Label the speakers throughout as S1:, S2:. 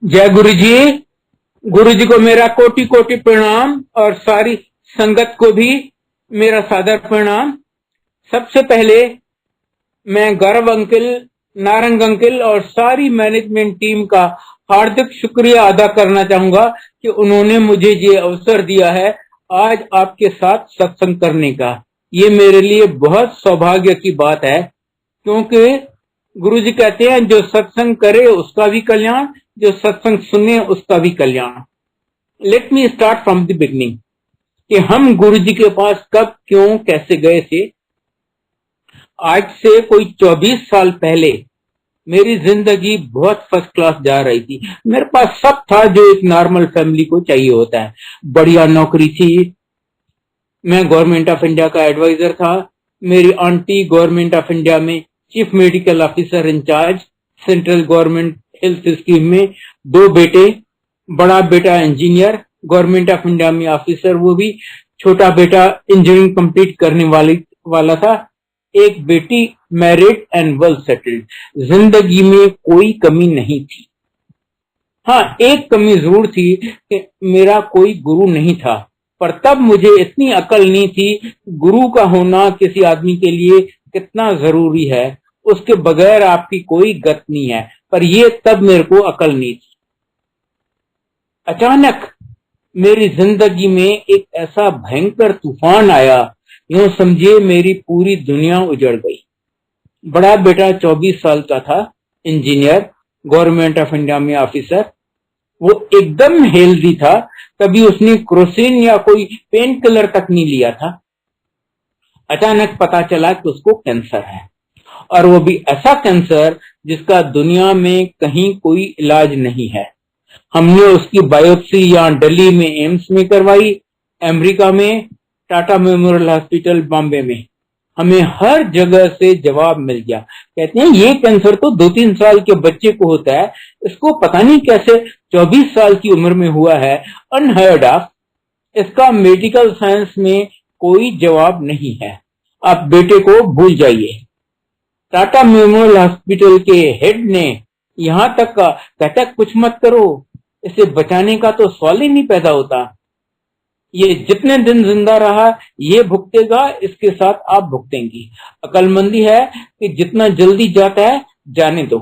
S1: जय गुरु जी। गुरु जी को मेरा कोटि कोटि प्रणाम और सारी संगत को भी मेरा सादर प्रणाम। सबसे पहले मैं गौरव अंकिल, नारंग अंकिल और सारी मैनेजमेंट टीम का हार्दिक शुक्रिया अदा करना चाहूंगा कि उन्होंने मुझे ये अवसर दिया है आज आपके साथ सत्संग करने का। ये मेरे लिए बहुत सौभाग्य की बात है, क्योंकि गुरु जी कहते हैं जो सत्संग करे उसका भी कल्याण, जो सत्संग सुने उसका भी कल्याण। Let me start from the beginning कि हम गुरु जी के पास कब, क्यों, कैसे गए थे। आज से कोई 24 साल पहले मेरी जिंदगी बहुत फर्स्ट क्लास जा रही थी। मेरे पास सब था जो एक नॉर्मल फैमिली को चाहिए होता है। बढ़िया नौकरी थी, मैं गवर्नमेंट ऑफ इंडिया का एडवाइजर था। मेरी आंटी गवर्नमेंट ऑफ इंडिया में chief medical officer incharge central government health scheme में। दो बेटे, बड़ा बेटा इंजीनियर गवर्नमेंट ऑफ इंडिया में ऑफिसर, वो भी। छोटा बेटा इंजीनियरिंग कंप्लीट करने वाला था। एक बेटी मैरिड एंड वेल सेटल्ड। जिंदगी में कोई कमी नहीं थी। हाँ, एक कमी जरूर थी कि मेरा कोई गुरु नहीं था। पर तब मुझे इतनी अकल नहीं थी गुरु का होना किसी आदमी के लिए कितना जरूरी है। उसके बगैर आपकी कोई गत नहीं है। पर ये तब मेरे को अकल नहीं थी। अचानक मेरी जिंदगी में एक ऐसा भयंकर तूफान आया, यूं समझिए मेरी पूरी दुनिया उजड़ गई। बड़ा बेटा 24 साल का था, इंजीनियर गवर्नमेंट ऑफ इंडिया में ऑफिसर। वो एकदम हेल्दी था, कभी उसने क्रोसिन या कोई पेन किलर तक नहीं लिया था। अचानक पता चला कि उसको कैंसर है, और वो भी ऐसा कैंसर जिसका दुनिया में कहीं कोई इलाज नहीं है। हमने उसकी बायोप्सी यहाँ दिल्ली में एम्स में करवाई, अमेरिका में टाटा मेमोरियल हॉस्पिटल बॉम्बे में। हमें हर जगह से जवाब मिल गया। कहते हैं ये कैंसर तो 2-3 साल के बच्चे को होता है, इसको पता नहीं कैसे 24 साल की उम्र में हुआ है। Unheard of. इसका मेडिकल साइंस में कोई जवाब नहीं है। आप बेटे को भूल जाइए। टाटा मेमोरियल हॉस्पिटल के हेड ने यहां तक का कहता कुछ मत करो, इसे बचाने का तो सवाल ही नहीं पैदा होता। ये जितने दिन जिंदा रहा ये भुगतेगा, इसके साथ आप भुगतेंगी। अकलमंदी है कि जितना जल्दी जाता है जाने दो।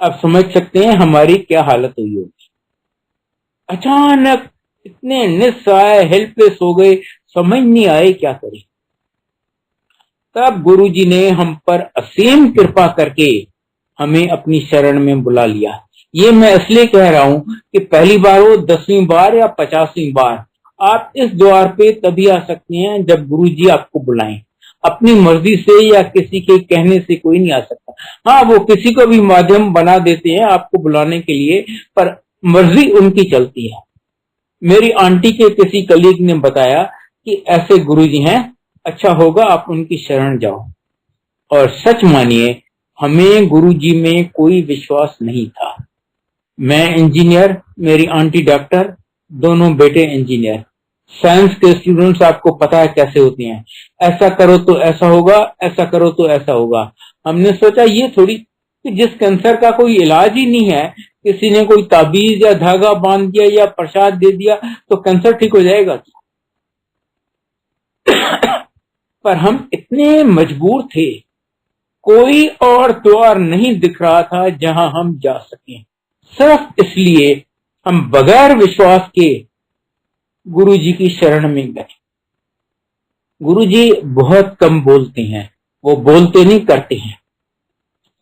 S1: आप समझ सकते हैं हमारी क्या हालत हुई होगी। अचानक इतने निस्सहाय हेल्पलेस हो गए, समझ नहीं आए क्या करें। तब गुरुजी ने हम पर असीम कृपा करके हमें अपनी शरण में बुला लिया। ये मैं इसलिए कह रहा हूं कि पहली बार हो, 10वीं बार या 50वीं बार, आप इस द्वार पे तभी आ सकते हैं जब गुरुजी आपको बुलाएं। अपनी मर्जी से या किसी के कहने से कोई नहीं आ सकता। हाँ, वो किसी को भी माध्यम बना देते हैं आपको बुलाने के लिए, पर मर्जी उनकी चलती है। मेरी आंटी के किसी कलीग ने बताया कि ऐसे गुरुजी हैं, अच्छा होगा आप उनकी शरण जाओ। और सच मानिए हमें गुरुजी में कोई विश्वास नहीं था। मैं इंजीनियर, मेरी आंटी डॉक्टर, दोनों बेटे इंजीनियर। साइंस के स्टूडेंट्स आपको पता है कैसे होते हैं, ऐसा करो तो ऐसा होगा, ऐसा करो तो ऐसा होगा। हमने सोचा ये थोड़ी कि जिस कैंसर का कोई इलाज ही नहीं है, किसी ने कोई ताबीज या धागा बांध दिया या प्रसाद दे दिया तो कैंसर ठीक हो जाएगा। पर हम इतने मजबूर थे, कोई और द्वार नहीं दिख रहा था जहां हम जा सकें। सिर्फ इसलिए हम बगैर विश्वास के गुरुजी की शरण में गए। गुरुजी बहुत कम बोलते हैं, वो बोलते नहीं करते हैं।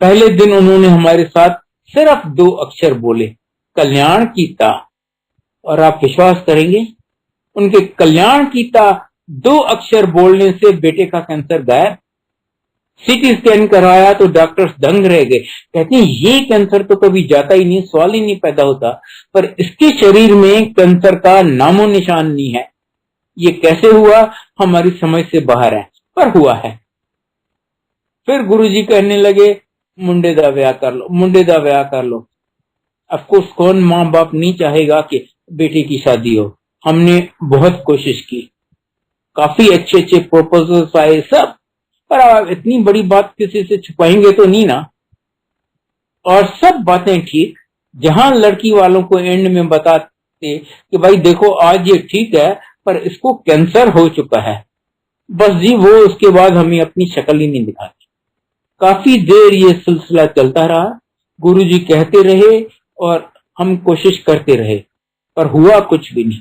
S1: पहले दिन उन्होंने हमारे साथ सिर्फ 2 अक्षर बोले, कल्याण कीता। और आप विश्वास करेंगे, उनके कल्याण कीता 2 अक्षर बोलने से बेटे का कैंसर गायब। सीटी स्कैन करवाया तो डॉक्टर्स दंग रह गए। कहते हैं ये कैंसर तो कभी जाता ही नहीं, सवाल ही नहीं पैदा होता। पर इसके शरीर में कैंसर का नामो निशान नहीं है। ये कैसे हुआ हमारी समझ से बाहर है, पर हुआ है। फिर गुरुजी कहने लगे मुंडे दा ब्याह कर लो, मुंडे दा ब्याह कर लो। अफकोर्स कौन माँ बाप नहीं चाहेगा कि बेटे की शादी हो। हमने बहुत कोशिश की, काफी अच्छे अच्छे प्रपोजल्स आए सब, पर आप इतनी बड़ी बात किसी से छुपाएंगे तो नहीं ना। और सब बातें ठीक, जहां लड़की वालों को एंड में बताते कि भाई देखो आज ये ठीक है पर इसको कैंसर हो चुका है, बस जी वो उसके बाद हमें अपनी शक्ल ही नहीं दिखाती। काफी देर ये सिलसिला चलता रहा, गुरुजी कहते रहे और हम कोशिश करते रहे पर हुआ कुछ भी नहीं।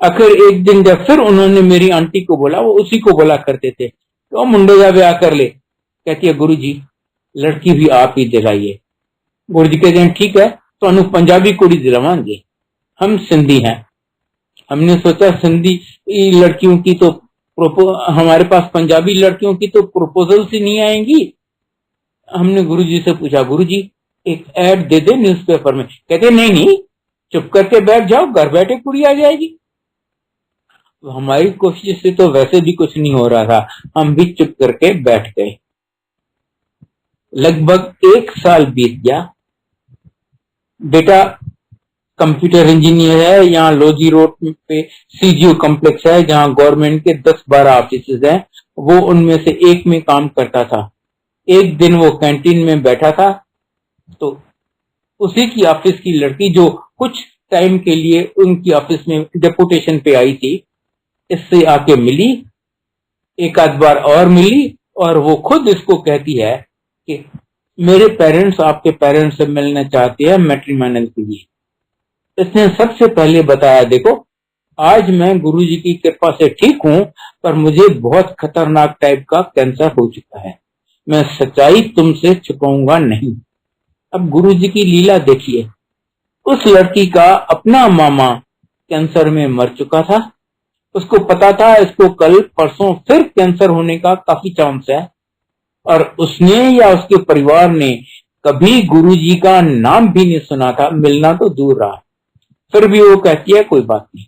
S1: आखिर एक दिन जब फिर उन्होंने मेरी आंटी को बोला, वो उसी को बोला करते थे, तो मुंडे का ब्याह कर ले। कहती है गुरुजी लड़की भी आप ही दिलाइए। गुरुजी कहते हैं ठीक है तो अनु पंजाबी कुड़ी दिलावांगे, हम सिंधी हैं। हमने सोचा सिंधी लड़कियों की तो हमारे पास पंजाबी लड़कियों की तो प्रपोजल ही नहीं आएंगी। हमने गुरुजी से पूछा गुरुजी एक ऐड दे दे न्यूज़पेपर में। कहते नहीं नहीं चुप करके बैठ जाओ, घर बैठे कुड़ी आ जाएगी। तो हमारी कोशिश से तो वैसे भी कुछ नहीं हो रहा था, हम भी चुप करके बैठ गए। लगभग 1 साल बीत गया। बेटा कंप्यूटर इंजीनियर है, यहाँ लोजी रोड पे सीजीओ कॉम्प्लेक्स है जहाँ गवर्नमेंट के 10-12 ऑफिस हैं, वो उनमें से एक में काम करता था। एक दिन वो कैंटीन में बैठा था तो उसी की ऑफिस की लड़की जो कुछ टाइम के लिए उनकी ऑफिस में डेपुटेशन पे आई थी, इससे आके मिली, एक आध बार और मिली और वो खुद इसको कहती है कि मेरे पेरेंट्स आपके पेरेंट्स से मिलना चाहते हैं मैट्रिमोनियल के लिए। इसने सबसे पहले बताया देखो आज मैं गुरुजी की कृपा से ठीक हूं पर मुझे बहुत खतरनाक टाइप का कैंसर हो चुका है, मैं सच्चाई तुमसे छुपाऊंगा नहीं। अब गुरुजी की लीला देखिए, उस लड़की का अपना मामा कैंसर में मर चुका था, उसको पता था इसको कल परसों फिर कैंसर होने का काफी चांस है और उसने या उसके परिवार ने कभी गुरुजी का नाम भी नहीं सुना था, मिलना तो दूर रहा। फिर भी वो कहती है कोई बात नहीं।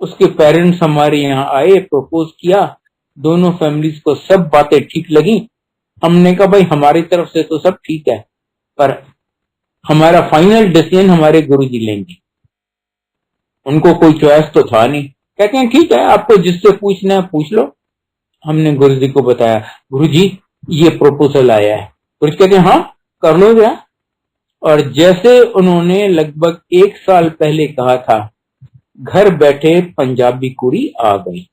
S1: उसके पेरेंट्स हमारे यहाँ आए, प्रपोज किया, दोनों फैमिलीज को सब बातें ठीक लगी। हमने कहा भाई हमारी तरफ से तो सब ठीक है पर हमारा फाइनल डिसीजन हमारे गुरुजी लेंगे। उनको कोई चॉइस तो था नहीं। कहते हैं ठीक है आपको जिससे पूछना है पूछ लो। हमने गुरुजी को बताया गुरुजी ये प्रपोजल आया है। गुरुजी कहते हैं हाँ कर लो क्या। और जैसे उन्होंने लगभग 1 साल पहले कहा था, घर बैठे पंजाबी कुड़ी आ गई।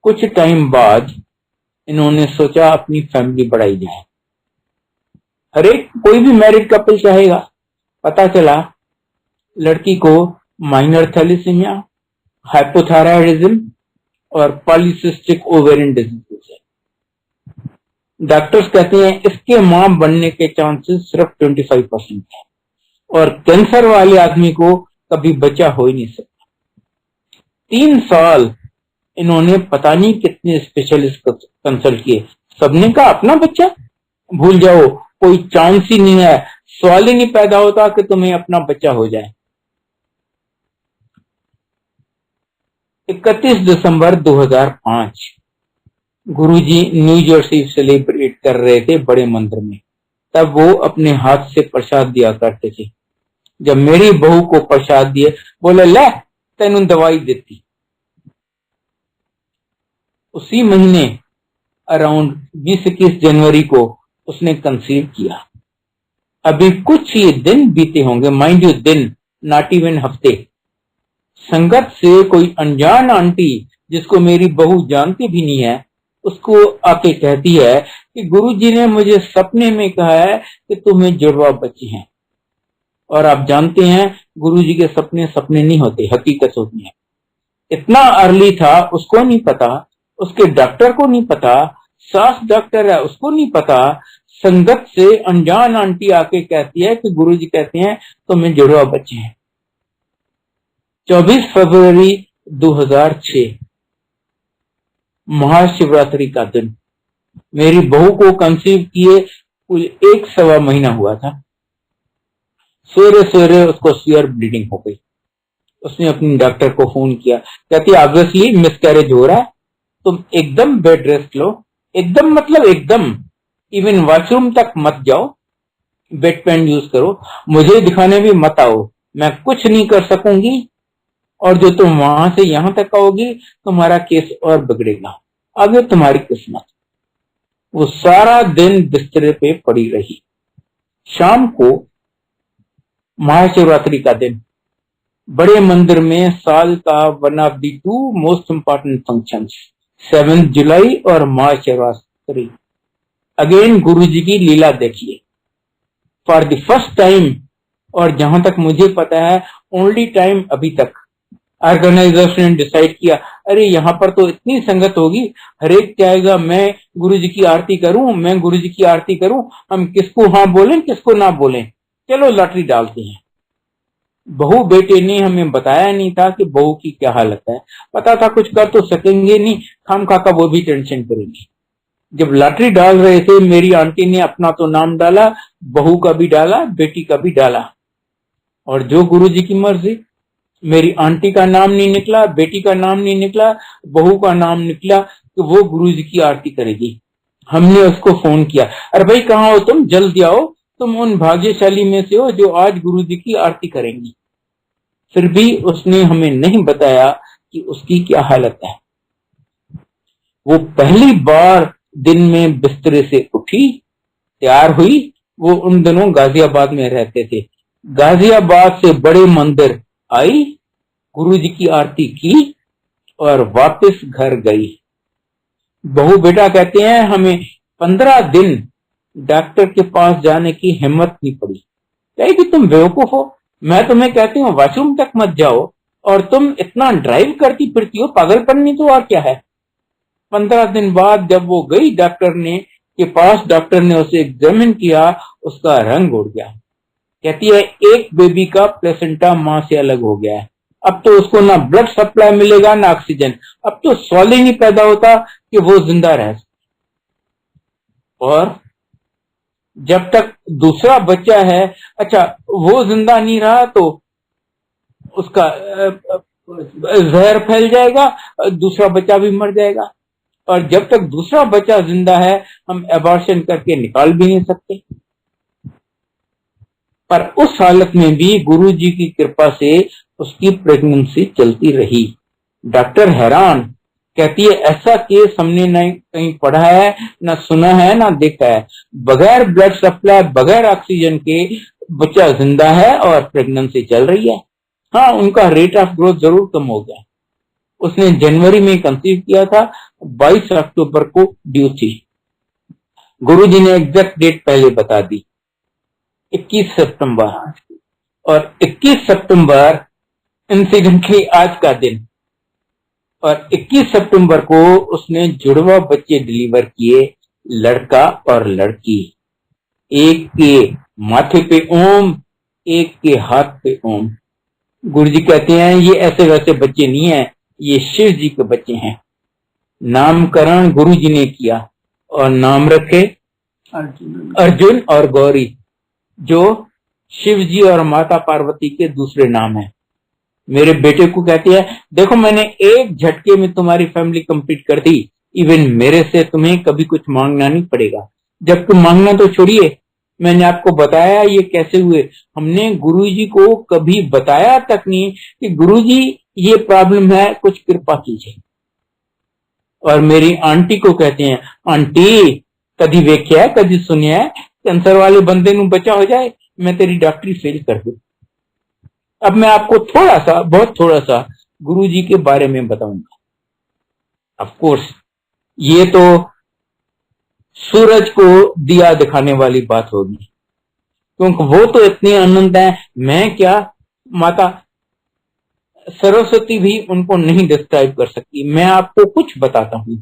S1: कुछ टाइम बाद इन्होंने सोचा अपनी फैमिली बढ़ाई जाए। हर एक कोई भी मैरिड कपल चाहेगा। पता चला लड़की को माइनर थैलेसीमिया, हाइपोथायराइडिज्म और पॉलीसिस्टिक ओवेरियन डिजीज है। डॉक्टर्स कहते हैं इसके मां बनने के चांसेस सिर्फ 25% है और कैंसर वाले आदमी को कभी बच्चा हो ही नहीं सकता। 3 साल इन्होंने पता नहीं कितने स्पेशलिस्ट कंसल्ट किए, सबने कहा अपना बच्चा भूल जाओ, कोई चांस ही नहीं है, सवाल ही नहीं पैदा होता कि तुम्हें अपना बच्चा हो जाए। 31 दिसंबर 2005 गुरुजी न्यू जर्सी सेलिब्रेट कर रहे थे बड़े मंदिर में। तब वो अपने हाथ से प्रसाद दिया करते थे। जब मेरी बहू को प्रसाद दिए बोले ले तेनू दवाई देती। उसी महीने अराउंड 20-21 जनवरी को उसने कंसीव किया। अभी कुछ ही दिन बीते होंगे, माइंड यू दिन, नॉट इवन हफ्ते। संगत से कोई अनजान आंटी जिसको मेरी बहू जानती भी नहीं है उसको आके कहती है कि गुरुजी ने मुझे सपने में कहा है कि तुम्हें जुड़वा बच्चे हैं। और आप जानते हैं गुरुजी के सपने सपने नहीं होते, हकीकत होती है। इतना अर्ली था उसको नहीं पता, उसके डॉक्टर को नहीं पता, सास डॉक्टर है उसको नहीं पता। संगत से अनजान आंटी आके कहती है कि गुरुजी कहते हैं तुम्हें जुड़वा बच्चे हैं। 24 फरवरी 2006 महाशिवरात्रि का दिन। मेरी बहू को कंसीव किए कुल 1-1.25 महीना हुआ था। सवेरे सवेरे उसको सीवियर ब्लीडिंग हो गई। उसने अपने डॉक्टर को फोन किया, कहती ऑब्वियसली मिसकैरेज हो रहा है, तुम एकदम बेड रेस्ट लो, एकदम मतलब एकदम, इवन वॉशरूम तक मत जाओ, बेड पेन यूज करो, मुझे दिखाने भी मत आओ, मैं कुछ नहीं कर सकूंगी और जो तुम वहां से यहां तक आओगी तुम्हारा केस और बिगड़ेगा, आगे तुम्हारी किस्मत। वो सारा दिन बिस्तर पे पड़ी रही। शाम को महाशिवरात्रि का दिन बड़े मंदिर में साल का one of the two most important functions 7 जुलाई और महाशिवरात्रि। अगेन गुरु जी की लीला देखिए फॉर द फर्स्ट टाइम, और जहां तक मुझे पता है ओनली टाइम अभी तक, ऑर्गेनाइजर्स ने डिसाइड किया अरे यहाँ पर तो इतनी संगत होगी, हर एक चाहेगा मैं गुरु जी की आरती करूं, मैं गुरु जी की आरती करूं, हम किसको हाँ बोलें किसको ना बोलें, चलो लॉटरी डालते हैं। बहू बेटे ने हमें बताया नहीं था कि बहू की क्या हालत है, पता था कुछ कर तो सकेंगे नहीं, खाम खा का वो भी टेंशन करेंगे। जब लॉटरी डाल रहे थे मेरी आंटी ने अपना तो नाम डाला, बहू का भी डाला, बेटी का भी डाला, और जो गुरु जी की मर्जी, मेरी आंटी का नाम नहीं निकला, बेटी का नाम नहीं निकला, बहू का नाम निकला कि वो गुरु जी की आरती करेगी। हमने उसको फोन किया, अरे भाई कहाँ हो तुम, जल्दी आओ, तुम उन भाग्यशाली में से हो जो आज गुरु जी की आरती करेंगी। फिर भी उसने हमें नहीं बताया कि उसकी क्या हालत है। वो पहली बार दिन में बिस्तरे से उठी, तैयार हुई, वो उन दिनों गाजियाबाद में रहते थे, गाजियाबाद से बड़े मंदिर आई, गुरु जी की आरती की और वापस घर गई। बहू बेटा कहते हैं हमें 15 दिन डॉक्टर के पास जाने की हिम्मत नहीं पड़ी। कहे कि तुम बेवकूफ हो, मैं तुम्हें कहती हूँ वॉशरूम तक मत जाओ और तुम इतना ड्राइव करती फिरती हो, पागलपन नहीं तो और क्या है। 15 दिन बाद जब वो गई डॉक्टर ने के पास, डॉक्टर ने उसे एग्जामिन किया, उसका रंग उड़ गया। कहती है एक बेबी का प्लेसेंटा मां से अलग हो गया है, अब तो उसको ना ब्लड सप्लाई मिलेगा ना ऑक्सीजन, अब तो सवाल ही नहीं पैदा होता कि वो जिंदा रह सके। और जब तक दूसरा बच्चा है, अच्छा वो जिंदा नहीं रहा तो उसका जहर फैल जाएगा, दूसरा बच्चा भी मर जाएगा, और जब तक दूसरा बच्चा जिंदा है हम एबॉर्शन करके निकाल भी नहीं सकते। पर उस हालत में भी गुरु जी की कृपा से उसकी प्रेगनेंसी चलती रही। डॉक्टर हैरान, कहती है ऐसा केस हमने न कहीं पढ़ा है, न सुना है, न देखा है, बगैर ब्लड सप्लाई, बगैर ऑक्सीजन के बच्चा जिंदा है और प्रेगनेंसी चल रही है। हाँ, उनका रेट ऑफ ग्रोथ जरूर कम हो गया। उसने जनवरी में कंसीव किया था, 22 अक्टूबर को ड्यू थी। गुरु जी ने एग्जैक्ट डेट पहले बता दी, 21 सितंबर, और 21 सितंबर इंसिडेंटली आज का दिन, और 21 सितंबर को उसने जुड़वा बच्चे डिलीवर किए, लड़का और लड़की। एक के माथे पे ओम, एक के हाथ पे ओम। गुरु जी कहते हैं ये ऐसे वैसे बच्चे नहीं है, ये शिव जी के बच्चे हैं। नामकरण गुरु जी ने किया और नाम रखे अर्जुन और गौरी, जो शिव जी और माता पार्वती के दूसरे नाम है। मेरे बेटे को कहती है देखो मैंने एक झटके में तुम्हारी फैमिली कंप्लीट कर दी, इवन मेरे से तुम्हें कभी कुछ मांगना नहीं पड़ेगा। जब तुम मांगना तो छोड़िए, मैंने आपको बताया ये कैसे हुए, हमने गुरुजी को कभी बताया तक नहीं कि गुरुजी ये प्रॉब्लम है, कुछ कृपा कीजिए। और मेरी आंटी को कहते हैं आंटी कभी वेख्या है, कभी सुनिया है कैंसर वाले बंदे नू बचा हो जाए, मैं तेरी डॉक्टरी फेल कर दूं। अब मैं आपको थोड़ा सा, बहुत थोड़ा सा गुरुजी के बारे में बताऊंगा। ऑफ कोर्स ये तो सूरज को दिया दिखाने वाली बात होगी, क्योंकि वो तो इतने अनंत है, मैं क्या, माता सरस्वती भी उनको नहीं डिस्क्राइब कर सकती। मैं आपको कुछ बताता हूं,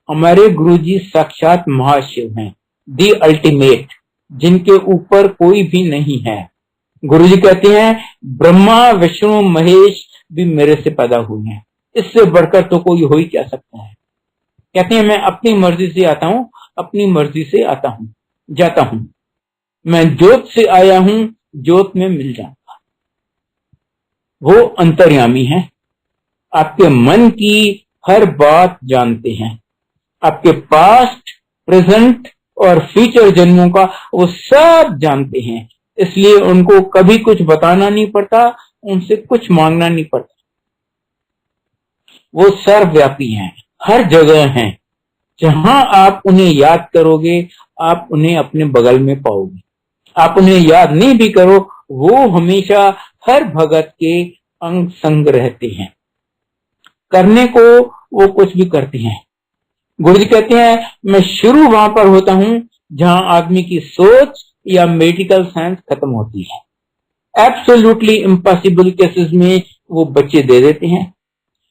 S1: हमारे गुरुजी साक्षात महाशिव हैं, दी अल्टीमेट, जिनके ऊपर कोई भी नहीं है। गुरुजी कहते हैं ब्रह्मा विष्णु महेश भी मेरे से पैदा हुए हैं, इससे बढ़कर तो कोई हो ही क्या सकता है। कहते हैं मैं अपनी मर्जी से आता हूं, अपनी मर्जी से आता हूं, जाता हूं, मैं ज्योत से आया हूं, ज्योत में मिल जाऊंगा। वो अंतर्यामी हैं, आपके मन की हर बात जानते हैं, आपके पास्ट प्रेजेंट और फ्यूचर जन्मों का वो सब जानते हैं, इसलिए उनको कभी कुछ बताना नहीं पड़ता, उनसे कुछ मांगना नहीं पड़ता। वो सर्वव्यापी हैं, हर जगह हैं, जहां आप उन्हें याद करोगे आप उन्हें अपने बगल में पाओगे। आप उन्हें याद नहीं भी करो, वो हमेशा हर भगत के अंग संग रहते हैं। करने को वो कुछ भी करते हैं। गुरु जी कहते हैं, मैं शुरू वहां पर होता हूं जहां आदमी की सोच या मेडिकल साइंस खत्म होती है। एब्सोल्युटली इम्पॉसिबल केसेस में वो बच्चे दे देते हैं।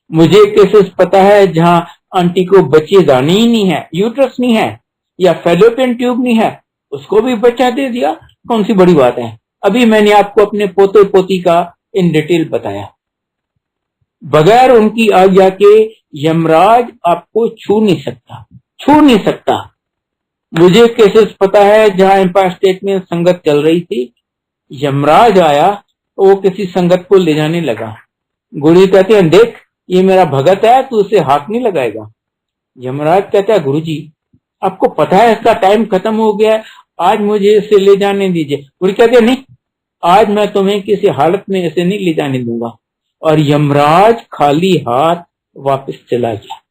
S1: मुझे केसेस पता है जहां आंटी को बच्चे दाने ही नहीं है, यूट्रस नहीं है या फेलोपियन ट्यूब नहीं है, उसको भी बच्चा दे दिया। कौन सी बड़ी बात है। अभी मैंने आपको अपने पोते पोती का इन डिटेल बताया। बगैर उनकी आज्ञा के यमराज आपको छू नहीं सकता। मुझे केसेस पता है जहां एम्पायर स्टेट में संगत चल रही थी, यमराज आया, वो किसी संगत को ले जाने लगा। गुरु जी कहते हैं, देख ये मेरा भगत है, तू उसे हाथ नहीं लगाएगा। यमराज कहता है, गुरु जी आपको पता है इसका टाइम खत्म हो गया है, आज मुझे इसे ले जाने दीजिए। गुरु कहते हैं, नहीं, आज मैं तुम्हें किसी हालत में इसे नहीं ले जाने दूंगा। और यमराज खाली हाथ वापस चला गया।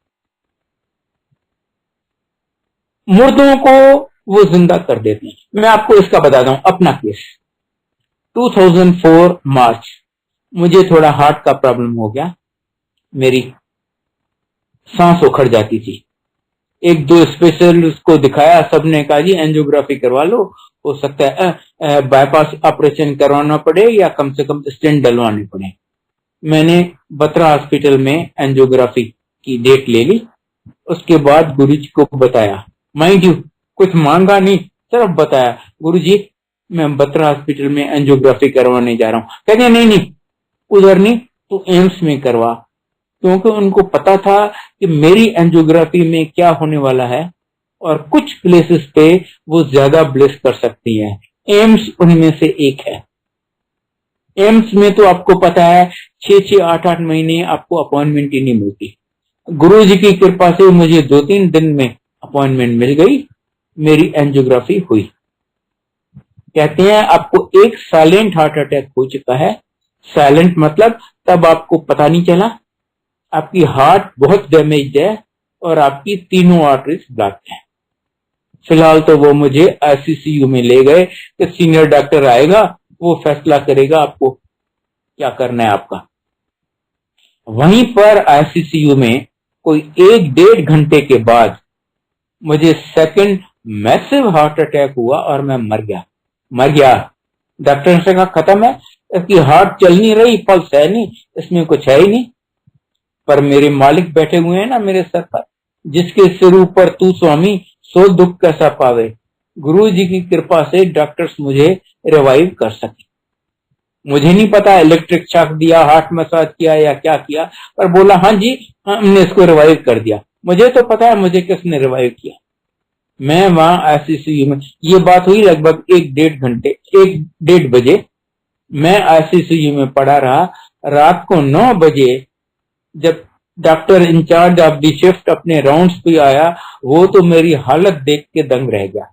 S1: मुर्दों को वो जिंदा कर देते हैं। मैं आपको इसका बताता हूं अपना केस। 2004 मार्च, मुझे थोड़ा हार्ट का प्रॉब्लम हो गया, मेरी सांस उखड़ जाती थी। एक दो स्पेशलिस्ट को दिखाया, सबने कहा जी एंजियोग्राफी करवा लो, हो सकता है बाईपास ऑपरेशन करवाना पड़े या कम से कम स्टेंट डलवाने पड़े। मैंने बत्रा हॉस्पिटल में एंजियोग्राफी की डेट ले ली। उसके बाद गुरुजी को बताया, माइंड यू कुछ मांगा नहीं, सिर्फ बताया, गुरुजी मैं बत्रा हॉस्पिटल में एंजियोग्राफी करवाने जा रहा हूं। कहते नहीं उधर नहीं, तो एम्स में करवा। क्योंकि उनको पता था कि मेरी एंजियोग्राफी में क्या होने वाला है और कुछ प्लेसेस पे वो ज्यादा ब्लेस कर सकती है। एम्स उनमें से एक है। एम्स में तो आपको पता है 6-6, 8-8 महीने आपको अपॉइंटमेंट ही नहीं मिलती। गुरु जी की कृपा से मुझे 2-3 दिन में अपॉइंटमेंट मिल गई, मेरी एंजियोग्राफी हुई। कहते हैं आपको एक साइलेंट हार्ट अटैक हो चुका है। साइलेंट मतलब तब आपको पता नहीं चला, आपकी हार्ट बहुत डैमेज है और आपकी तीनों आर्टरीज ब्लॉक है। फिलहाल तो वो मुझे आईसीसीयू में ले गए कि सीनियर डॉक्टर आएगा, वो फैसला करेगा आपको क्या करना है आपका। वहीं पर आईसीसीयू में कोई 1-1.5 घंटे के बाद मुझे सेकंड मैसिव हार्ट अटैक हुआ और मैं मर गया। डॉक्टर ने कहा खत्म है, इसकी हार्ट चल नहीं रही, पल्स है नहीं, इसमें कुछ है ही नहीं। पर मेरे मालिक बैठे हुए हैं ना मेरे सर पर, जिसके सिर ऊपर तू स्वामी सो दुख कैसा पावे। गुरु जी की कृपा से डॉक्टर्स मुझे रिवाइव कर सके। मुझे नहीं पता इलेक्ट्रिक शॉक दिया, हार्ट मसाज किया या क्या किया, पर बोला हाँ जी हमने इसको रिवाइव कर दिया। मुझे तो पता है मुझे किसने रिवाइव किया। मैं वहां आईसीसीयू में, ये बात हुई लगभग 1-1.5 बजे। मैं आईसीसीयू में पड़ा रहा। रात को 9 बजे जब doctor incharge of the shift अपने राउंड्स पे आया, वो तो मेरी हालत देख के दंग रह गया,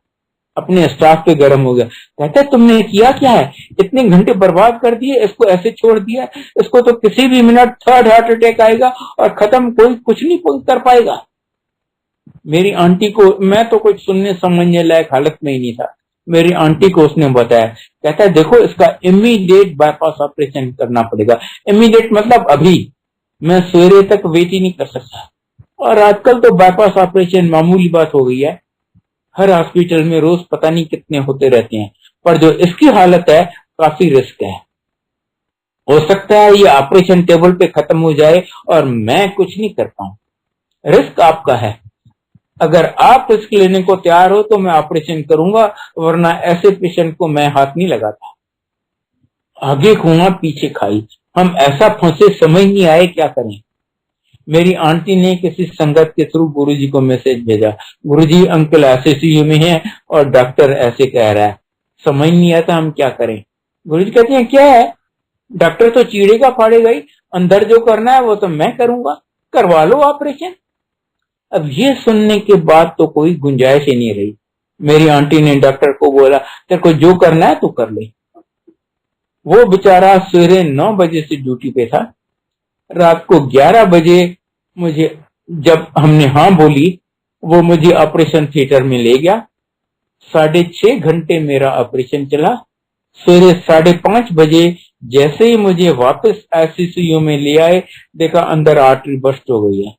S1: अपने स्टाफ पे गर्म हो गया। कहता तुमने किया क्या है, इतने घंटे बर्बाद कर दिए, इसको ऐसे छोड़ दिया, इसको तो किसी भी मिनट थर्ड हार्ट अटैक आएगा और खत्म, कोई कुछ नहीं कर पाएगा। मेरी आंटी को, मैं तो कुछ सुनने समझने लायक हालत में ही नहीं था, मेरी आंटी को उसने बताया। कहता है देखो इसका इमीडिएट बाईपास ऑपरेशन करना पड़ेगा। इमीडिएट मतलब अभी, मैं सवेरे तक वेट ही नहीं कर सकता। और आजकल तो बाईपास ऑपरेशन मामूली बात हो गई है, हर हॉस्पिटल में रोज पता नहीं कितने होते रहते हैं। पर जो इसकी हालत है काफी रिस्क है। हो सकता है ये ऑपरेशन टेबल पे खत्म हो जाए और मैं कुछ नहीं कर पाऊं। रिस्क आपका है। अगर आप रिस्क लेने को तैयार हो तो मैं ऑपरेशन करूंगा, वरना ऐसे पेशेंट को मैं हाथ नहीं लगाता। आगे कुआं पीछे खाई, हम ऐसा फंसे समझ नहीं आए क्या करें। मेरी आंटी ने किसी संगत के थ्रू गुरुजी को मैसेज भेजा, गुरुजी अंकल आईसीयू में है और डॉक्टर ऐसे कह रहा है। समझ नहीं आता हम क्या करें। गुरुजी कहते हैं क्या है, डॉक्टर तो चीड़ेगा फाड़ेगा ही, अंदर जो करना है वो तो मैं करूंगा, करवा लो ऑपरेशन। अब ये सुनने के बाद तो कोई गुंजाइश ही नहीं रही। मेरी आंटी ने डॉक्टर को बोला तेरे को जो करना है तो कर ले। वो बेचारा सवेरे 9 बजे से ड्यूटी पे था। रात को 11 बजे मुझे, जब हमने हाँ बोली, वो मुझे ऑपरेशन थिएटर में ले गया। 6.5 घंटे मेरा ऑपरेशन चला। सवेरे 5:30 बजे जैसे ही मुझे वापस आईसीयू में ले आए, देखा अंदर आर्टरी बस्ट हो गई है।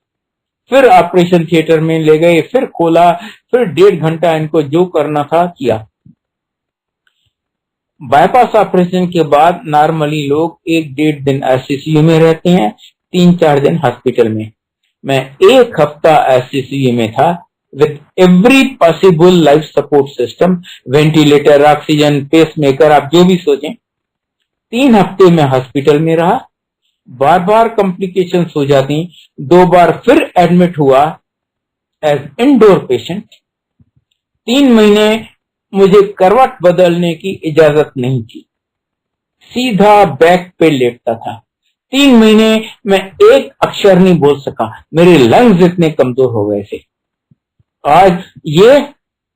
S1: फिर ऑपरेशन थिएटर में ले गए, फिर खोला, फिर 1.5 घंटा इनको जो करना था किया। बाईपास ऑपरेशन के बाद नॉर्मली लोग 1-1.5 दिन आईसीयू में रहते हैं, 3-4 दिन हॉस्पिटल में। मैं 1 हफ्ता आईसीयू में था with every possible life support system, ventilator, oxygen, pacemaker, आप जो भी सोचें। 3 हफ्ते में हॉस्पिटल में रहा। बार बार कॉम्प्लिकेशंस हो जाती, 2 बार फिर एडमिट हुआ एज इंडोर पेशेंट। 3 महीने मुझे करवट बदलने की इजाजत नहीं थी, सीधा बैक पे लेटता था। 3 महीने मैं एक अक्षर नहीं बोल सका, मेरे लंग्स इतने कमजोर हो गए थे। आज ये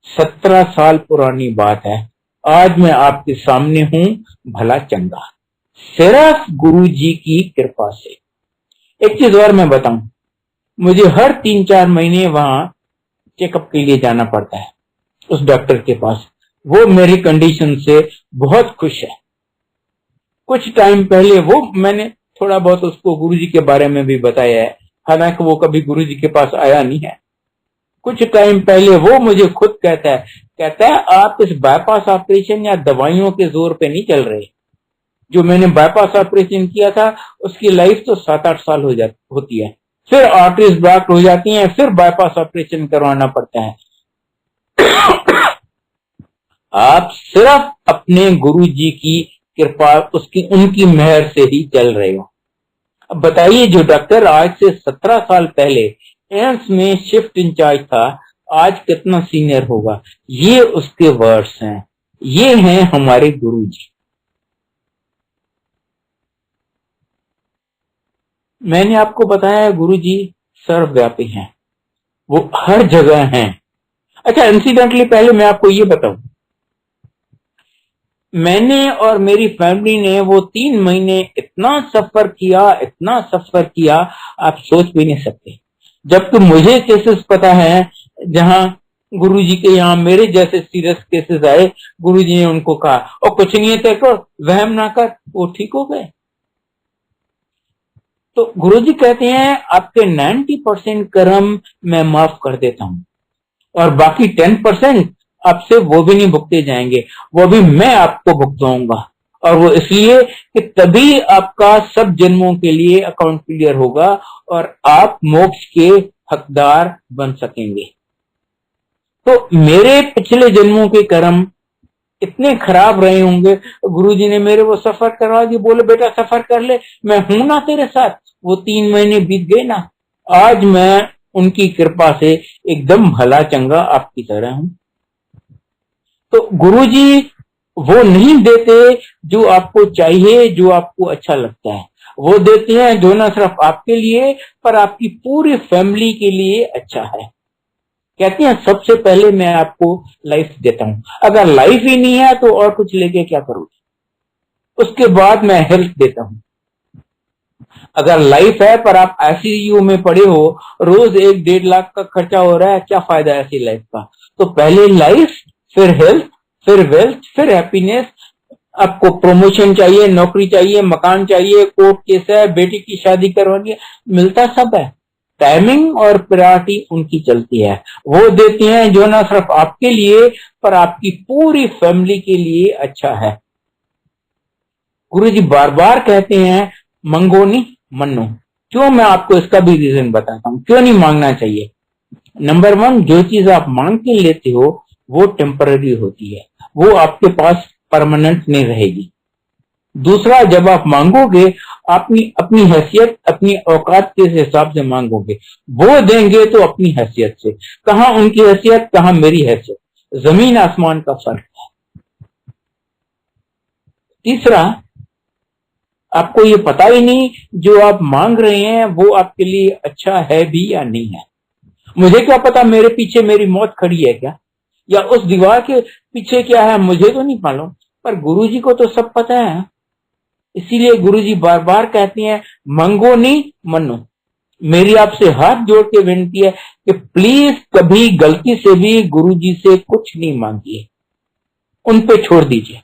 S1: 17 साल पुरानी बात है। आज मैं आपके सामने हूं भला चंगा, सिर्फ गुरु जी की कृपा से। एक चीज और मैं बताऊं, मुझे हर 3-4 महीने वहां चेकअप के लिए जाना पड़ता है उस डॉक्टर के पास। वो मेरी कंडीशन से बहुत खुश है। कुछ टाइम पहले वो मैंने थोड़ा बहुत उसको गुरुजी के बारे में भी बताया है, हालांकि वो कभी गुरुजी के पास आया नहीं है। कुछ टाइम पहले वो मुझे खुद कहता है आप इस बाईपास ऑपरेशन या दवाइयों के जोर पे नहीं चल रहे। जो मैंने बाईपास ऑपरेशन किया था उसकी लाइफ तो 7-8 साल होती है, फिर आर्टरीज ब्लॉक हो जाती हैं, फिर बाईपास ऑपरेशन करवाना पड़ता है। आप सिर्फ अपने गुरु जी की कृपा, उनकी मेहर से ही चल रहे हो। अब बताइए, जो डॉक्टर आज से 17 साल पहले एम्स में शिफ्ट इंचार्ज था, आज कितना सीनियर होगा। ये उसके वर्ड्स हैं, ये हैं हमारे गुरु जी। मैंने आपको बताया गुरु जी सर्वव्यापी हैं, वो हर जगह हैं। अच्छा, इंसिडेंटली पहले मैं आपको ये बताऊं, मैंने और मेरी फैमिली ने वो 3 महीने इतना सफर किया, आप सोच भी नहीं सकते। जबकि मुझे केसेस पता है जहां गुरुजी के यहाँ मेरे जैसे सीरियस केसेस आए, गुरुजी ने उनको कहा और कुछ नहीं है तेरे को, वहम ना कर, वो ठीक हो गए। तो गुरुजी कहते हैं आपके 90% कर्म मैं माफ कर देता हूं और बाकी 10% आपसे वो भी नहीं भुगते जाएंगे, वो भी मैं आपको भुगताऊंगा। और वो इसलिए कि तभी आपका सब जन्मों के लिए अकाउंट क्लियर होगा और आप मोक्ष के हकदार बन सकेंगे। तो मेरे पिछले जन्मों के कर्म इतने खराब रहे होंगे, गुरुजी ने मेरे वो सफर करवा दिया, बोले बेटा सफर कर ले, मैं हूं ना तेरे साथ। वो 3 महीने बीत गए ना, आज मैं उनकी कृपा से एकदम भला चंगा आपकी तरह हूं। तो गुरुजी वो नहीं देते जो आपको चाहिए, जो आपको अच्छा लगता है, वो देते हैं जो ना सिर्फ आपके लिए पर आपकी पूरी फैमिली के लिए अच्छा है। कहते हैं सबसे पहले मैं आपको लाइफ देता हूं, अगर लाइफ ही नहीं है तो और कुछ लेके क्या करोगे। उसके बाद मैं हेल्थ देता हूं। अगर लाइफ है पर आप आईसीयू में पड़े हो, रोज 1-1.5 लाख का खर्चा हो रहा है, क्या फायदा है ऐसी लाइफ का। तो पहले लाइफ, फिर हेल्थ, फिर वेल्थ, फिर हैप्पीनेस। आपको प्रमोशन चाहिए, नौकरी चाहिए, मकान चाहिए, कोर्ट केस है, बेटी की शादी करवानी है, मिलता सब है। टाइमिंग और प्रायोरिटी उनकी चलती है। वो देते हैं जो ना सिर्फ आपके लिए पर आपकी पूरी फैमिली के लिए अच्छा है। गुरुजी बार बार कहते हैं मंगो नहीं मनो। क्यों, मैं आपको इसका भी रीजन बताता हूं क्यों नहीं मांगना चाहिए। नंबर 1, जो चीज आप मांग के लेते हो वो टेम्पररी होती है, वो आपके पास परमानेंट नहीं रहेगी। दूसरा, जब आप मांगोगे अपनी हैसियत, अपनी औकात के हिसाब से मांगोगे, वो देंगे तो अपनी हैसियत से। कहां उनकी हैसियत, कहां मेरी हैसियत, जमीन आसमान का फर्क है। तीसरा, आपको ये पता ही नहीं जो आप मांग रहे हैं वो आपके लिए अच्छा है भी या नहीं है। मुझे क्या पता मेरे पीछे मेरी मौत खड़ी है क्या, या उस दीवार के पीछे क्या है, मुझे तो नहीं मालूम, पर गुरुजी को तो सब पता है। इसीलिए गुरुजी बार बार कहते हैं मंगो नहीं मनो। मेरी आपसे हाथ जोड़ के विनती है कि प्लीज कभी गलती से भी गुरुजी से कुछ नहीं मांगिए, उन पे छोड़ दीजिए।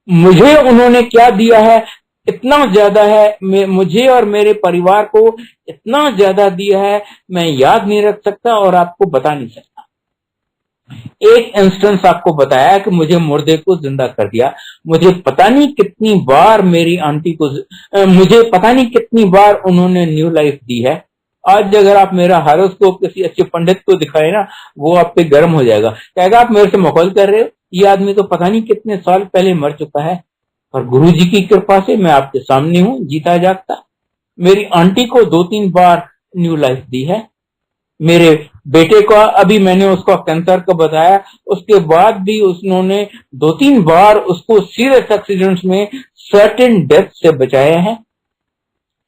S1: मुझे उन्होंने क्या दिया है इतना ज्यादा है, मुझे और मेरे परिवार को इतना ज्यादा दिया है, मैं याद नहीं रख सकता और आपको बता नहीं सकता। एक इंस्टेंस आपको बताया कि मुझे मुर्दे को जिंदा कर दिया। मुझे पता नहीं कितनी बार मेरी आंटी को, मुझे पता नहीं कितनी बार उन्होंने न्यू लाइफ दी है। आज अगर आप मेरा हारोस्कोप किसी अच्छे पंडित को दिखाए ना, वो आप पे गर्म हो जाएगा, कहेगा आप मेरे से मखौल कर रहे हो, ये आदमी तो पता नहीं कितने साल पहले मर चुका है। और गुरु जी की कृपा से मैं आपके सामने हूं, जीता जागता। मेरी आंटी को 2-3 बार न्यू लाइफ दी है। मेरे बेटे को अभी मैंने उसको कैंसर का बताया, उसके बाद भी उन्होंने 2-3 बार उसको सीरियस एक्सीडेंट्स में सर्टेन डेथ से बचाया है।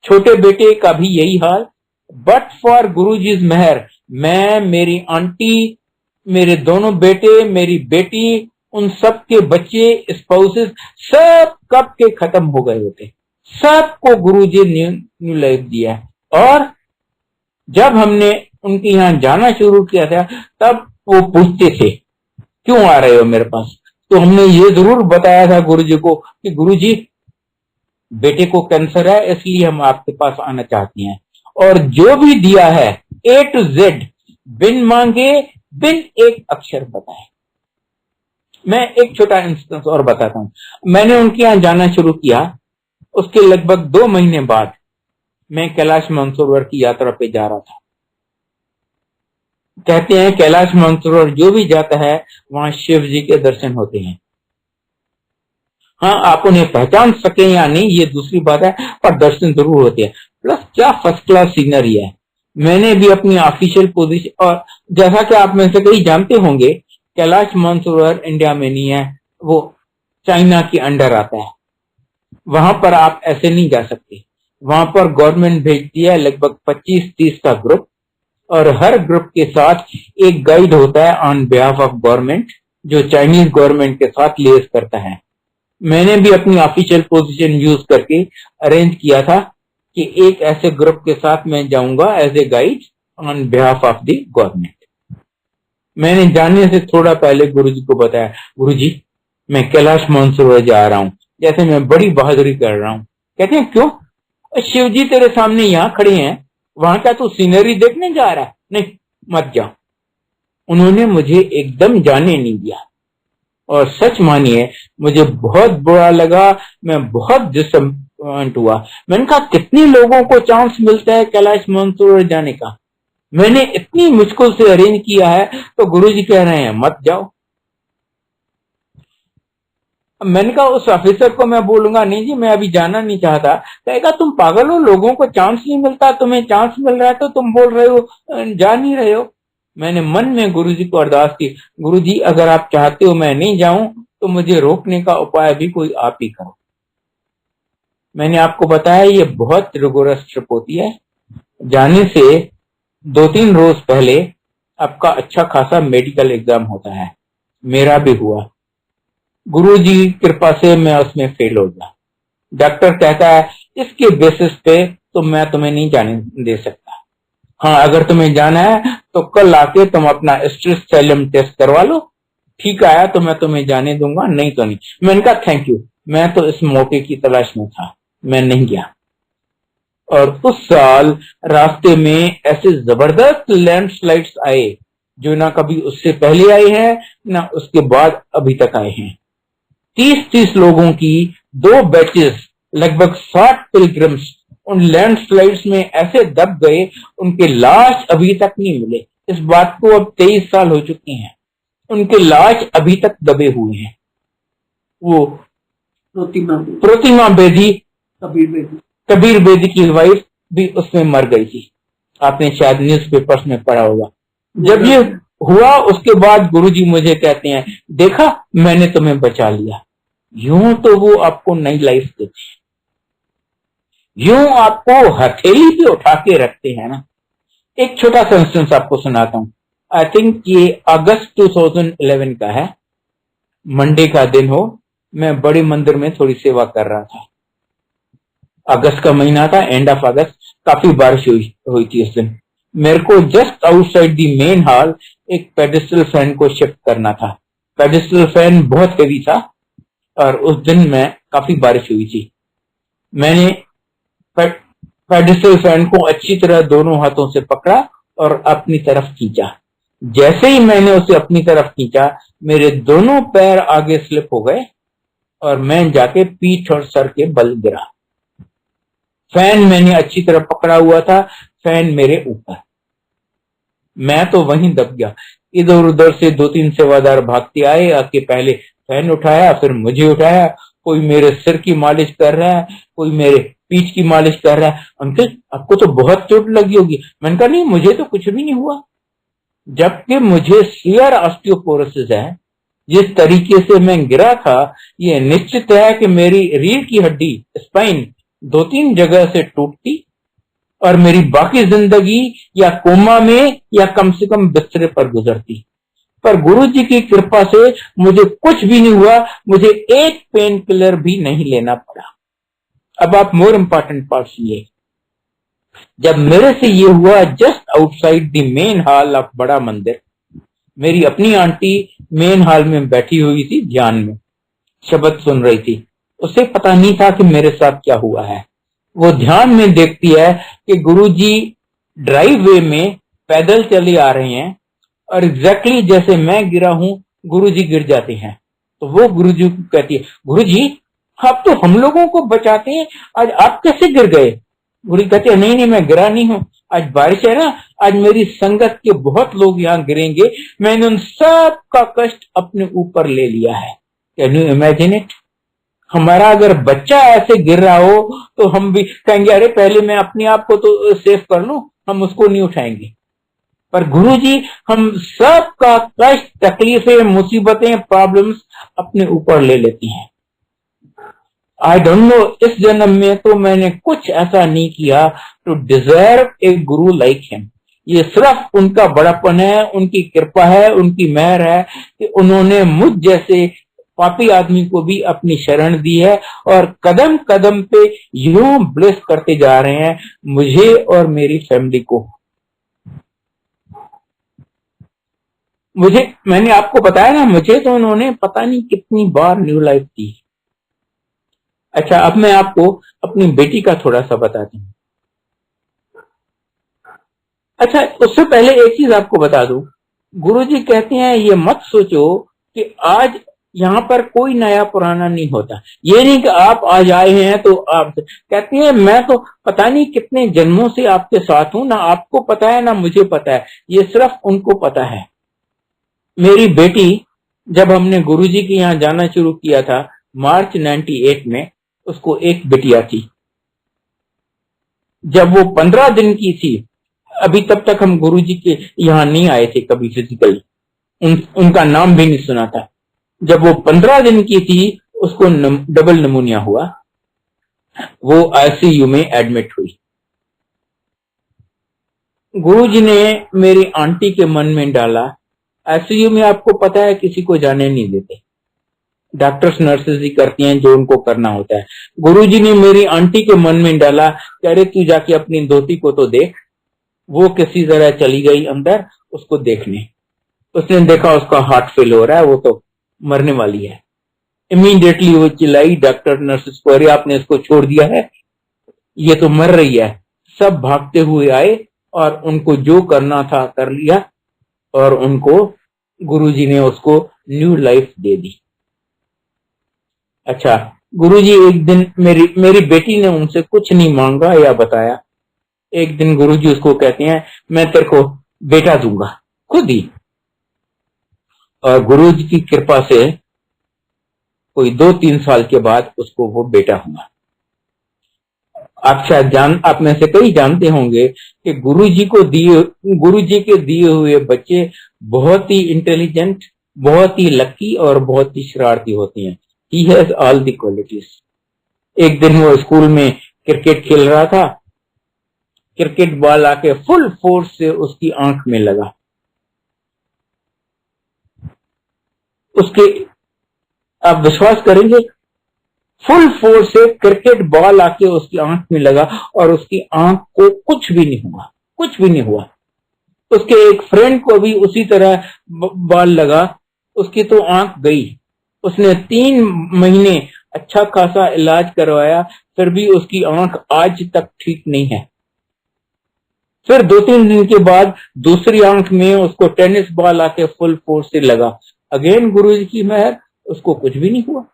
S1: छोटे बेटे का भी यही हाल। बट फॉर गुरुजी's मेहर, मैं, मेरी आंटी, मेरे दोनों बेटे, मेरी बेटी, उन सब के बच्चे, स्पाउसेस, सब कब के खत्म हो गए होते। सबको गुरुजी ने न्यू लाइफ दिया है। और जब हमने उनके यहाँ जाना शुरू किया था, तब वो पूछते थे क्यों आ रहे हो मेरे पास। तो हमने ये जरूर बताया था गुरुजी को कि गुरुजी बेटे को कैंसर है, इसलिए हम आपके पास आना चाहते हैं। और जो भी दिया है A to Z, बिन मांगे, बिन एक अक्षर बताए। मैं एक छोटा इंस्टेंस और बताता हूं। मैंने उनके यहाँ जाना शुरू किया, उसके लगभग 2 महीने बाद मैं कैलाश मानसरोवर की यात्रा पे जा रहा था। कहते हैं कैलाश मानसरोवर जो भी जाता है वहां शिव जी के दर्शन होते हैं। हाँ, आप उन्हें पहचान सके या नहीं ये दूसरी बात है, पर दर्शन जरूर होते हैं। प्लस क्या फर्स्ट क्लास सीनरी है। मैंने भी अपनी ऑफिशियल पोजीशन, और जैसा कि आप में से कई जानते होंगे, कैलाश मानसरोवर इंडिया में नहीं है, वो चाइना के अंडर आता है। वहां पर आप ऐसे नहीं जा सकते। वहां पर गवर्नमेंट भेजती है लगभग 25-30 का ग्रुप, और हर ग्रुप के साथ एक गाइड होता है ऑन बिहाफ ऑफ गवर्नमेंट, जो चाइनीज गवर्नमेंट के साथ लिएज करता है। मैंने भी अपनी ऑफिशियल पोजीशन यूज करके अरेंज किया था कि एक ऐसे ग्रुप के साथ मैं जाऊंगा as a guide on behalf of the government. मैंने जाने से थोड़ा पहले गुरुजी को बताया, गुरुजी मैं कैलाश मानसरोवर जा रहा हूं, जैसे मैं बड़ी बहादुरी कर रहा हूं। कहते हैं क्यों? शिव जी तेरे सामने यहाँ खड़े हैं, वहां क्या तू सीनरी देखने जा रहा है? नहीं, मत जा। उन्होंने मुझे एकदम जाने नहीं दिया, और सच मानिए मुझे बहुत बुरा लगा, मैं बहुत डिसअपॉइंट हुआ। मैंने कहा कितने लोगों को चांस मिलता है कैलाश मानसरोवर जाने का, मैंने इतनी मुश्किल से अरेंज किया है, तो गुरुजी कह रहे हैं मत जाओ। मैंने कहा उस ऑफिसर को मैं बोलूंगा नहीं जी मैं अभी जाना नहीं चाहता। कहेगा तुम पागल हो, लोगों को चांस नहीं मिलता, तुम्हें चांस मिल रहा है तो तुम बोल रहे हो जा नहीं रहे हो। मैंने मन में गुरुजी को अरदास की, गुरुजी अगर आप चाहते हो मैं नहीं जाऊं तो मुझे रोकने का उपाय भी कोई आप ही करो। मैंने आपको बताया ये बहुत रिगोरस ट्रिप होती है। जाने से 2-3 रोज पहले आपका अच्छा खासा मेडिकल एग्जाम होता है, मेरा भी हुआ। गुरुजी की कृपा से मैं उसमें फेल हो गया। डॉक्टर कहता है इसके बेसिस पे तो मैं तुम्हें नहीं जाने दे सकता। हाँ, अगर तुम्हें जाना है तो कल आके तुम अपना स्ट्रेस साइलम टेस्ट करवा लो, ठीक आया तो मैं तुम्हें जाने दूंगा, नहीं तो नहीं। मैंने कहा थैंक यू, मैं तो इस मौके की तलाश में था, मैं नहीं गया। और उस साल रास्ते में ऐसे जबरदस्त लैंडस्लाइड्स आए जो ना कभी उससे पहले आए हैं ना उसके बाद अभी तक आए हैं। 30-30 लोगों की 2 बैचेस, लगभग 60 पिलग्रिम्स उन लैंडस्लाइड्स में ऐसे दब गए, उनके लाश अभी तक नहीं मिले। इस बात को अब 23 साल हो चुके हैं, उनके लाश अभी तक दबे हुए हैं। वो प्रतिमा बेदी, कबीर बेदी की वाइफ भी उसमें मर गई थी। आपने शायद न्यूज़पेपर्स में पढ़ा होगा। जब ये हुआ उसके बाद गुरुजी मुझे कहते हैं देखा मैंने तुम्हें बचा लिया। यूं तो वो आपको नई लाइफ देते हैं, यूं आपको हथेली पे उठा के रखते हैं ना। एक छोटा सा इंस्टेंस आपको सुनाता हूं। आई थिंक ये अगस्त 2011 का है, मंडे का दिन हो, मैं बड़े मंदिर में थोड़ी सेवा कर रहा था। अगस्त का महीना था, एंड ऑफ अगस्त, काफी बारिश हुई थी उस दिन। मेरे को just outside the main hall एक पेडिस्टल फैन को शिफ्ट करना था। पेडिस्टल फैन बहुत हेवी था और उस दिन में काफी बारिश हुई थी। मैंने पेडिस्टल फैन को अच्छी तरह दोनों हाथों से पकड़ा और अपनी तरफ खींचा। जैसे ही मैंने उसे अपनी तरफ खींचा, मेरे दोनों पैर आगे स्लिप हो गए और मैं जाके पीठ और सर के बल गिरा। फैन मैंने अच्छी तरह पकड़ा हुआ था, फैन मेरे ऊपर, मैं तो वहीं दब गया। इधर उधर से 2-3 सेवादार भागते आए, आके पहले फैन उठाया, फिर मुझे उठाया। कोई मेरे सिर की मालिश कर रहा है, कोई मेरे पीठ की मालिश कर रहा है। अंकल, आपको तो बहुत चोट लगी होगी। मैंने कहा नहीं, मुझे तो कुछ भी नहीं हुआ, जबकि मुझे सिवियर ऑस्टियोपोरोसिस है। जिस तरीके से मैं गिरा था, ये निश्चित है कि मेरी रीढ़ की हड्डी, स्पाइन, 2-3 जगह से टूटती और मेरी बाकी जिंदगी या कोमा में या कम से कम बिस्तरे पर गुजरती। पर गुरुजी की कृपा से मुझे कुछ भी नहीं हुआ, मुझे एक पेन किलर भी नहीं लेना पड़ा। अब आप मोर इंपॉर्टेंट पार्ट सुनिए। जब मेरे से ये हुआ, just outside the main hall of बड़ा मंदिर, मेरी अपनी आंटी मेन हॉल में बैठी हुई थी, ध्यान में शब्द सुन रही थी। उसे पता नहीं था कि मेरे साथ क्या हुआ है। वो ध्यान में देखती है कि गुरुजी ड्राइववे में पैदल चले आ रहे हैं और एग्जैक्टली जैसे मैं गिरा हूं, गुरुजी गिर जाते हैं। तो वो गुरुजी को कहती है, गुरुजी आप तो हम लोगों को बचाते हैं, आज आप कैसे गिर गए? गुरुजी कहते हैं, नहीं नहीं, मैं गिरा नहीं हूं, आज बारिश है ना, आज मेरी संगत के बहुत लोग यहाँ गिरेंगे, मैंने उन सब का कष्ट अपने ऊपर ले लिया है। Can you imagine it? हमारा अगर बच्चा ऐसे गिर रहा हो तो हम भी कहेंगे, अरे पहले मैं अपने आप को तो सेफ कर लूं, हम उसको नहीं उठाएंगे। पर गुरुजी हम सब का कष्ट, तकलीफें, मुसीबतें, प्रॉब्लम्स अपने ऊपर ले लेती हैं। आई डोंट नो, इस जन्म में तो मैंने कुछ ऐसा नहीं किया to deserve A Guru like him. ये सिर्फ उनका बड़ापन है, उनकी कृपा है, उनकी मेहर है कि उन्होंने मुझ जैसे पापी आदमी को भी अपनी शरण दी है और कदम कदम पे यूं ब्लेस करते जा रहे हैं मुझे और मेरी फैमिली को। मैंने आपको बताया ना, मुझे तो उन्होंने पता नहीं कितनी बार न्यू लाइफ दी। अच्छा, अब मैं आपको अपनी बेटी का थोड़ा सा बताती हूँ। अच्छा, उससे पहले एक चीज आपको बता दूं, गुरुजी कहते हैं ये मत सोचो कि आज यहाँ पर कोई नया पुराना नहीं होता। ये नहीं कि आप आज आए हैं तो आप कहते हैं मैं तो पता नहीं कितने जन्मों से आपके साथ हूं, ना आपको पता है ना मुझे पता है, ये सिर्फ उनको पता है। मेरी बेटी, जब हमने गुरुजी के यहाँ जाना शुरू किया था मार्च 98 में, उसको एक बिटिया थी। जब वो 15 दिन की थी, अभी तब तक हम गुरुजी के यहाँ नहीं आए थे कभी फिजिकली, उनका नाम भी नहीं सुना था। जब वो 15 दिन की थी, उसको डबल निमोनिया हुआ, वो आईसीयू में एडमिट हुई। गुरुजी ने मेरी आंटी के मन में डाला, आईसीयू में आपको पता है किसी को जाने नहीं देते, डॉक्टर्स नर्सेस ही करती हैं जो उनको करना होता है। गुरुजी ने मेरी आंटी के मन में डाला, कह रहे तू जाके अपनी धोती को तो देख। वो किसी तरह चली गई अंदर उसको देखने। उसने देखा उसका हार्ट फेल हो रहा है, वो तो मरने वाली है। इमीडिएटली वो चिल्लाई डॉक्टर नर्सेस को, अरे आपने इसको छोड़ दिया है, ये तो मर रही है। सब भागते हुए आए और उनको जो करना था कर लिया और उनको गुरुजी ने उसको न्यू लाइफ दे दी। अच्छा, गुरुजी एक दिन मेरी बेटी ने उनसे कुछ नहीं मांगा या बताया। एक दिन गुरुजी उसको कहते हैं, मैं तेरे को बेटा दूंगा खुद ही। और गुरुजी की कृपा से कोई 2-3 साल के बाद उसको वो बेटा हुआ। आप शायद आप में से कई जानते होंगे कि गुरुजी के दिए हुए बच्चे बहुत ही इंटेलिजेंट, बहुत ही लकी और बहुत ही शरारती होते हैं। He has all the qualities. एक दिन वो स्कूल में क्रिकेट खेल रहा था, क्रिकेट बॉल आके फुल फोर्स से उसकी आंख में लगा। उसके, आप विश्वास करेंगे, फुल फोर्स से क्रिकेट बॉल आके उसकी आंख में लगा और उसकी आंख को कुछ भी नहीं हुआ, कुछ भी नहीं हुआ। उसके एक फ्रेंड को भी उसी तरह बॉल लगा, उसकी तो आंख गई। उसने 3 महीने अच्छा खासा इलाज करवाया, फिर भी उसकी आंख आज तक ठीक नहीं है। फिर 2-3 दिन के बाद दूसरी आंख में उसको टेनिस बॉल आके फुल फोर्स से लगा। अगेन गुरुजी की मेहर, उसको कुछ भी नहीं हुआ।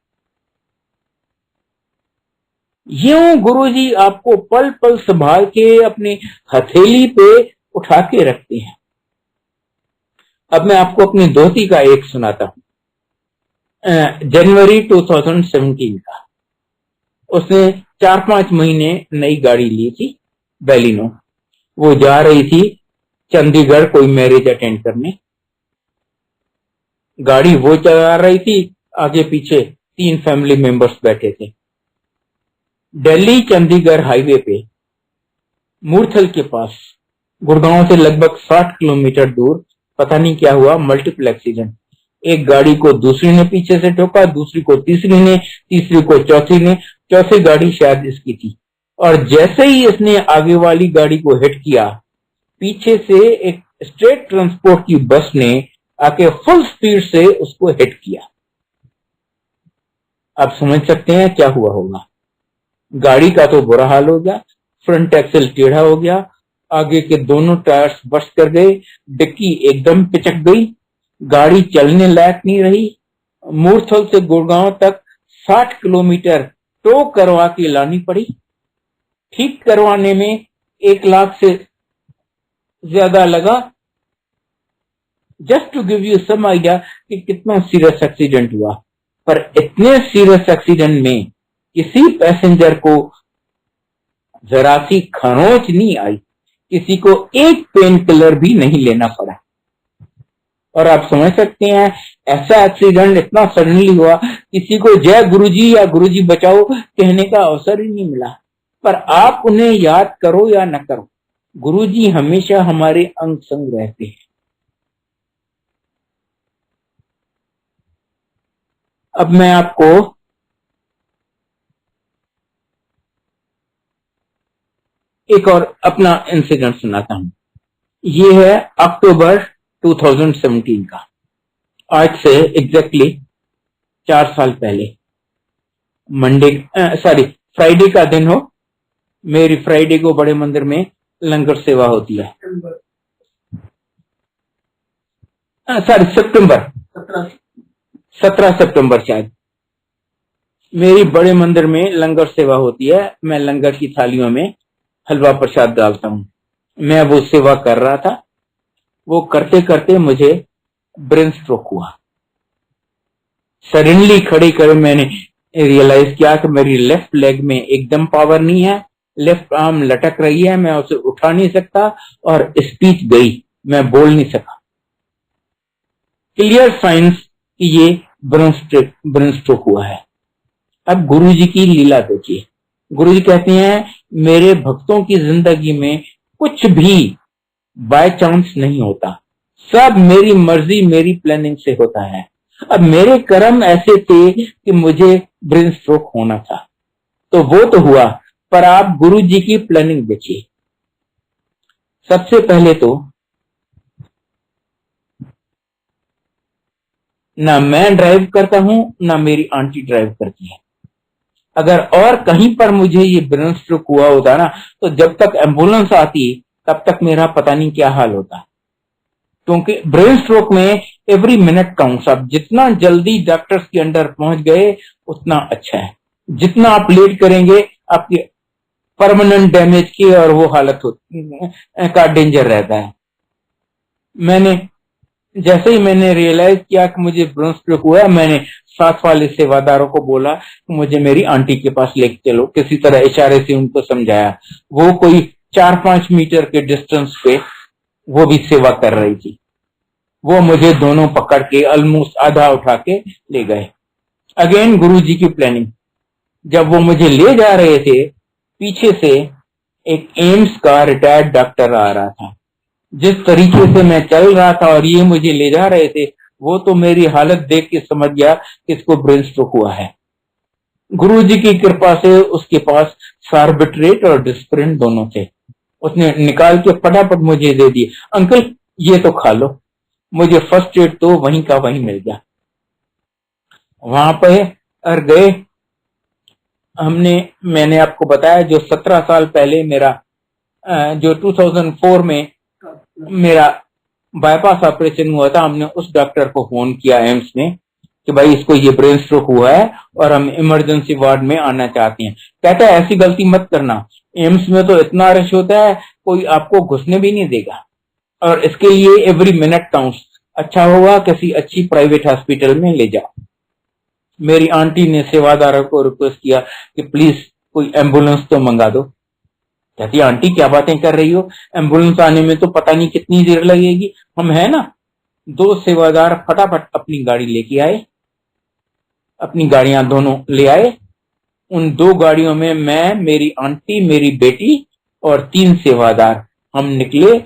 S1: यूं गुरुजी आपको पल पल संभाल के अपनी हथेली पे उठा के रखते हैं। अब मैं आपको अपनी दोस्ती का एक सुनाता हूं। जनवरी 2017 का। उसने 4-5 महीने नई गाड़ी ली थी, बैलिनो। वो जा रही थी चंडीगढ़ कोई मैरिज अटेंड करने। गाड़ी वो चला रही थी, आगे पीछे 3 फैमिली मेंबर्स बैठे थे। दिल्ली चंडीगढ़ हाईवे पे मूर्थल के पास, गुड़गांव से लगभग 60 किलोमीटर दूर, पता नहीं क्या हुआ, मल्टीपल एक्सीडेंट। एक गाड़ी को दूसरी ने पीछे से ठोका, दूसरी को तीसरी ने, तीसरी को चौथी ने, चौथी गाड़ी शायद इसकी थी। और जैसे ही इसने आगे वाली गाड़ी को हिट किया, पीछे से एक स्टेट ट्रांसपोर्ट की बस ने आके फुल स्पीड से उसको हिट किया। आप समझ सकते हैं क्या हुआ होगा। गाड़ी का तो बुरा हाल हो गया, फ्रंट एक्सल टेढ़ा हो गया, आगे के दोनों टायर्स बस्ट कर गए, डिक्की एकदम पिचक गई, गाड़ी चलने लायक नहीं रही। मूर्थल से गुड़गांव तक 60 किलोमीटर टो करवा के लानी पड़ी। ठीक करवाने में 1 लाख से ज्यादा लगा। Just to give you some idea कि कितना सीरियस एक्सीडेंट हुआ। पर इतने सीरियस एक्सीडेंट में किसी पैसेंजर को जरा सी खरोंच नहीं आई, किसी को एक पेन किलर भी नहीं लेना पड़ा। और आप समझ सकते हैं, ऐसा एक्सीडेंट इतना सडनली हुआ, किसी को जय गुरुजी या गुरुजी बचाओ कहने का अवसर ही नहीं मिला। पर आप उन्हें याद करो या न करो, गुरुजी हमेशा हमारे अंग संग रहते हैं। अब मैं आपको एक और अपना इंसिडेंट सुनाता हूं। ये है अक्टूबर 2017 का। आज से एग्जैक्टली 4 साल पहले फ्राइडे का दिन हो। मेरी फ्राइडे को बड़े मंदिर में लंगर सेवा होती है। सितंबर 17 सितंबर शायद मेरी बड़े मंदिर में लंगर सेवा होती है। मैं लंगर की थालियों में हलवा प्रसाद डालता हूं। मैं वो सेवा कर रहा था। वो करते करते मुझे ब्रेन स्ट्रोक हुआ। सडनली खड़ी कर मैंने रियलाइज किया कि मेरी लेफ्ट लेग में एकदम पावर नहीं है, लेफ्ट आर्म लटक रही है, मैं उसे उठा नहीं सकता और स्पीच गई, मैं बोल नहीं सका। क्लियर साइंस कि ये ब्रेन स्ट्रोक हुआ है। अब गुरुजी की लीला देखिए। गुरुजी कहते हैं, मेरे भक्तों की जिंदगी में कुछ भी बाय चांस नहीं होता, सब मेरी मर्जी मेरी प्लानिंग से होता है। अब मेरे कर्म ऐसे थे कि मुझे ब्रेन स्ट्रोक होना था, तो वो तो हुआ, पर आप गुरुजी की प्लानिंग देखिए। सबसे पहले तो ना मैं ड्राइव करता हूं, ना मेरी आंटी ड्राइव करती है। अगर और कहीं पर मुझे ये ब्रेन स्ट्रोक हुआ होता ना, तो जब तक एम्बुलेंस आती तब तक मेरा पता नहीं क्या हाल होता। क्योंकि ब्रेन स्ट्रोक में एवरी मिनट काउंट्स। आप जितना जल्दी डॉक्टर्स के अंडर पहुंच गए उतना अच्छा है। जितना आप लेट करेंगे आपकी परमानेंट डैमेज की और वो हालत का डेंजर रहता है। जैसे ही मैंने रियलाइज किया कि मुझे ब्रेन स्ट्रोक हुआ, मैंने साथ वाले सेवादारों को बोला कि मुझे मेरी आंटी के पास लेके चलो। किसी तरह इशारे से उनको समझाया। वो कोई 4-5 मीटर के डिस्टेंस पे वो भी सेवा कर रही थी। वो मुझे दोनों पकड़ के ऑलमोस्ट आधा उठा के ले गए। अगेन गुरुजी की प्लानिंग। जब वो मुझे ले जा रहे थे, पीछे से एक एम्स का रिटायर्ड डॉक्टर आ रहा था। जिस तरीके से मैं चल रहा था और ये मुझे ले जा रहे थे, वो तो मेरी हालत देख के समझ गया कि इसको ब्रेन स्ट्रोक हुआ है। गुरुजी की कृपा से उसके पास सार्बिट्रेट और डिस्प्रिन दोनों थे। उसने निकाल के फटाफट मुझे दे दिए, अंकल ये तो खा लो। मुझे फर्स्ट एड तो वहीं का वहीं मिल गया। वहां पे और गए मैंने आपको बताया जो 17 साल पहले मेरा जो 2004 में मेरा बाईपास ऑपरेशन हुआ था, हमने उस डॉक्टर को फोन किया एम्स में कि भाई इसको ये ब्रेन स्ट्रोक हुआ है और हम इमरजेंसी वार्ड में आना चाहते हैं। कहता है ऐसी गलती मत करना, एम्स में तो इतना रश होता है कोई आपको घुसने भी नहीं देगा, और इसके लिए एवरी मिनट काउंट्स। अच्छा होगा किसी अच्छी प्राइवेट हॉस्पिटल में ले जाओ। मेरी आंटी ने सेवादारों को रिक्वेस्ट किया कि प्लीज कोई एम्बुलेंस तो मंगा दो। कहती आंटी क्या बातें कर रही हो, एम्बुलेंस आने में तो पता नहीं कितनी देर लगेगी, हम है ना। दो सेवादार फटाफट अपनी गाड़ी लेके आए, अपनी गाड़ियां दोनों ले आए। उन दो गाड़ियों में मैं, मेरी आंटी, मेरी बेटी और 3 सेवादार हम निकले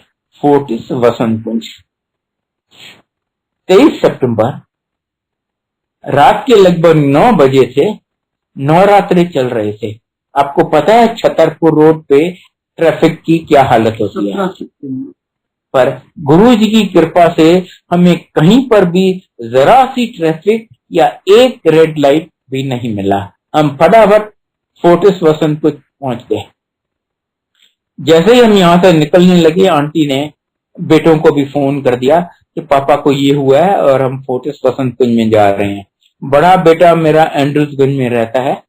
S1: फोर्टिस वसंत कुंज। 23 सितंबर रात के लगभग 9 बजे से नवरात्रि चल रहे थे। आपको पता है छतरपुर रोड पे ट्रैफिक की क्या हालत होती है, पर गुरु जी की कृपा से हमें कहीं पर भी जरा सी ट्रैफिक या एक रेड लाइट भी नहीं मिला। हम फटाफट फोर्टिस वसंत कुंज पहुंच गए। जैसे ही हम यहां से निकलने लगे, आंटी ने बेटों को भी फोन कर दिया कि पापा को ये हुआ है और हम फोर्टिस वसंत कुंज में जा रहे हैं। बड़ा बेटा मेरा एंड्रूसगंज में रहता है,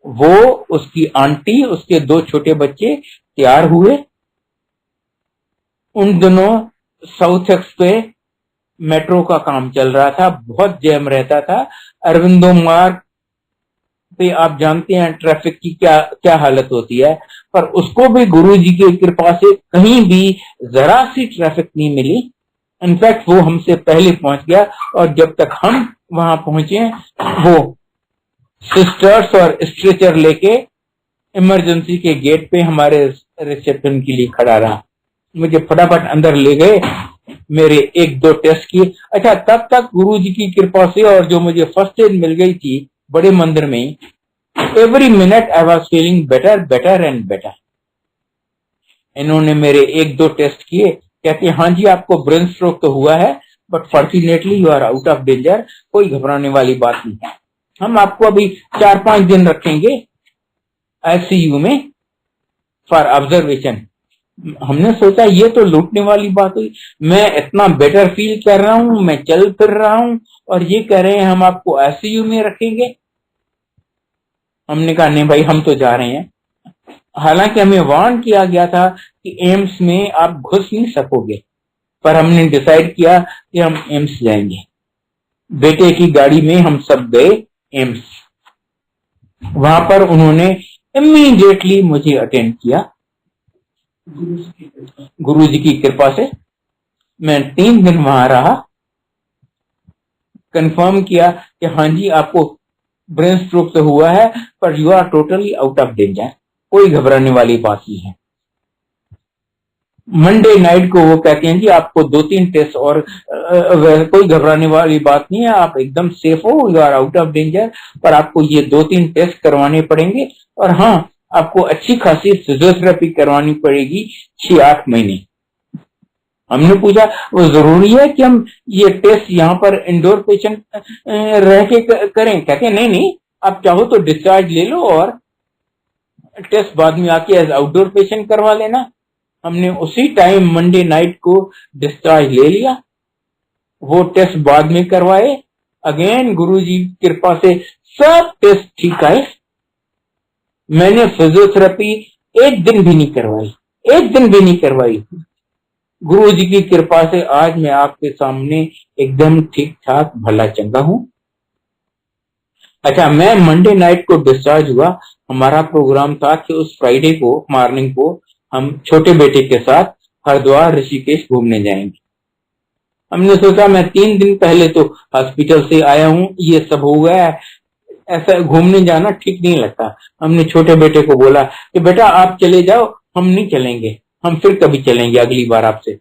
S1: वो, उसकी आंटी, उसके 2 छोटे बच्चे तैयार हुए। उन दिनों साउथ एक्स पे मेट्रो का काम चल रहा था, बहुत जैम रहता था। अरविंदो मार्ग पे आप जानते हैं ट्रैफिक की क्या क्या हालत होती है, पर उसको भी गुरु जी की कृपा से कहीं भी जरा सी ट्रैफिक नहीं मिली। इनफैक्ट वो हमसे पहले पहुंच गया, और जब तक हम वहां पहुंचे वो सिस्टर्स और स्ट्रेचर लेके इमरजेंसी के गेट पे हमारे रिसेप्शन के लिए खड़ा रहा। मुझे फटाफट अंदर ले गए, मेरे 1-2 टेस्ट किए। अच्छा, तब तक गुरु जी की कृपा से और जो मुझे फर्स्ट एड मिल गई थी बड़े मंदिर में, every minute I was feeling better better and better. इन्होंने मेरे 1-2 टेस्ट किए, कहते हैं हाँ जी आपको ब्रेन स्ट्रोक तो हुआ है, but fortunately you are out of danger, कोई घबराने वाली बात नहीं है। हम आपको अभी 4-5 दिन रखेंगे आईसीयू में फॉर ऑब्जर्वेशन। हमने सोचा ये तो लूटने वाली बात हुई, मैं इतना बेटर फील कर रहा हूं, मैं चल फिर रहा हूं, और ये कह रहे हैं हम आपको आईसीयू में रखेंगे। हमने कहा नहीं भाई, हम तो जा रहे हैं। हालांकि हमें वार्न किया गया था कि एम्स में आप घुस नहीं सकोगे, पर हमने डिसाइड किया कि हम एम्स जाएंगे। बेटे की गाड़ी में हम सब गए एम्स। वहां पर उन्होंने इमीडिएटली मुझे अटेंड किया। गुरु जी की कृपा से मैं 3 दिन वहां रहा, कंफर्म किया कि हाँ जी आपको ब्रेन स्ट्रोक तो हुआ है, पर you are totally out of danger, कोई घबराने वाली बात नहीं है। मंडे नाइट को वो कहते हैं कि आपको 2-3 टेस्ट और कोई घबराने वाली बात नहीं है, आप एकदम सेफ हो, you are out of danger, पर आपको ये 2-3 टेस्ट करवाने पड़ेंगे, और हाँ आपको अच्छी खासी फिजियोथेरेपी करवानी पड़ेगी 6-8 महीने। हमने पूछा वो जरूरी है कि हम ये टेस्ट यहाँ पर इंडोर पेशेंट रह के करें? कहते हैं नहीं नहीं, आप चाहो तो डिस्चार्ज ले लो और टेस्ट बाद में आके एज आउटडोर पेशेंट करवा लेना। हमने उसी टाइम मंडे नाइट को डिस्चार्ज ले लिया, वो टेस्ट बाद में करवाए। अगेन गुरुजी की कृपा से सब टेस्ट ठीक आए। मैंने फिजियोथेरेपी 1 दिन भी नहीं करवाई, 1 दिन भी नहीं करवाई। गुरु जी की कृपा से आज मैं आपके सामने एकदम ठीक ठाक भला चंगा हूं। अच्छा, मैं मंडे नाइट को डिस्चार्ज हुआ। हमारा प्रोग्राम था कि उस फ्राइडे को मॉर्निंग को हम छोटे बेटे के साथ हरिद्वार ऋषिकेश घूमने जाएंगे। हमने सोचा मैं 3 दिन पहले तो हॉस्पिटल से आया हूं, ये सब हो गया है, ऐसा घूमने जाना ठीक नहीं लगता। हमने छोटे बेटे को बोला कि बेटा आप चले जाओ, हम नहीं चलेंगे, हम फिर कभी चलेंगे अगली बार आपसे।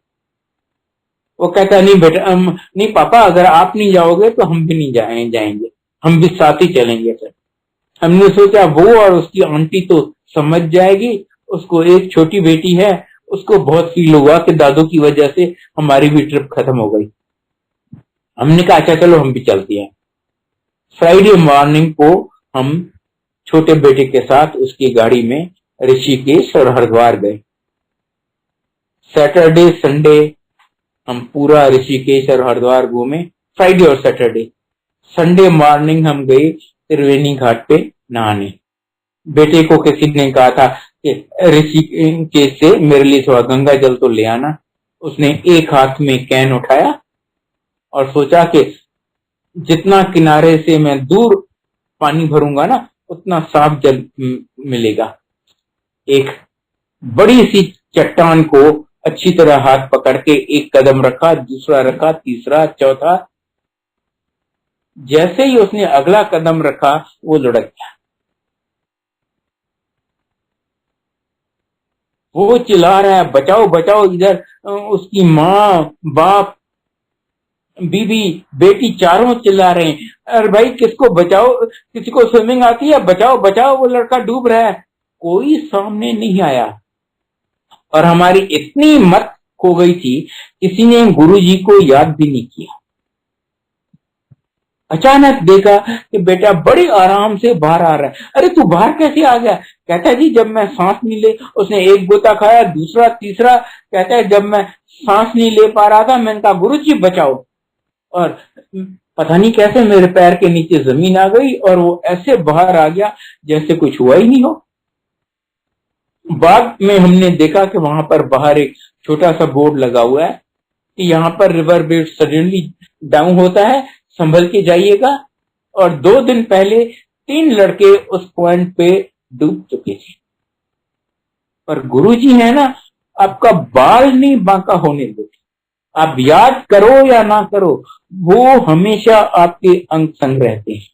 S1: वो कहता नहीं बेटा, नहीं पापा, अगर आप नहीं जाओगे तो हम भी नहीं जाएंगे। हम भी साथ ही चलेंगे सर। हमने सोचा वो और उसकी आंटी तो समझ जाएगी, उसको एक छोटी बेटी है, उसको बहुत फील हुआ कि दादू की वजह से हमारी भी ट्रिप खत्म हो गई। हमने कहा अच्छा चलो हम भी चलते हैं। फ्राइडे मॉर्निंग को हम छोटे बेटे के साथ उसकी गाड़ी में ऋषिकेश और हरिद्वार गए। सैटरडे संडे हम पूरा ऋषिकेश और हरिद्वार घूमे, फ्राइडे और सैटरडे। संडे मॉर्निंग हम गए त्रिवेणी घाट पे नहाने। बेटे को किसी ने कहा था कि ऋषिकेश से मेरे लिए थोड़ा गंगा जल तो ले आना। उसने एक हाथ में कैन उठाया और सोचा कि जितना किनारे से मैं दूर पानी भरूंगा ना उतना साफ जल मिलेगा। एक बड़ी सी चट्टान को अच्छी तरह हाथ पकड़ के एक कदम रखा, दूसरा रखा, तीसरा, चौथा। जैसे ही उसने अगला कदम रखा वो लुढ़क गया। वो चिल्ला रहा है बचाओ बचाओ। इधर उसकी माँ, बाप, बीबी, बेटी चारों चिल्ला रहे हैं, अरे भाई किसको बचाओ, किसी को स्विमिंग आती है, बचाओ बचाओ, वो लड़का डूब रहा है। कोई सामने नहीं आया और हमारी इतनी हिम्मत खो गई थी, किसी ने गुरुजी को याद भी नहीं किया। अचानक देखा कि बेटा बड़ी आराम से बाहर आ रहा है। अरे तू बाहर कैसे आ गया? कहता है जी जब मैं सांस नहीं ले, उसने एक गोता खाया, दूसरा, तीसरा। कहता है जब मैं सांस नहीं ले पा रहा था मैंने कहा गुरुजी बचाओ, और पता नहीं कैसे मेरे पैर के नीचे जमीन आ गई और वो ऐसे बाहर आ गया जैसे कुछ हुआ ही नहीं हो। बाद में हमने देखा कि वहां पर बाहर एक छोटा सा बोर्ड लगा हुआ है कि यहाँ पर रिवर बेड सडनली डाउन होता है, संभल के जाइएगा। और 2 दिन पहले 3 लड़के उस पॉइंट पे डूब चुके थे। पर गुरुजी है ना, आपका बाल नहीं बांका होने देते। आप याद करो या ना करो, वो हमेशा आपके अंग संग रहते हैं।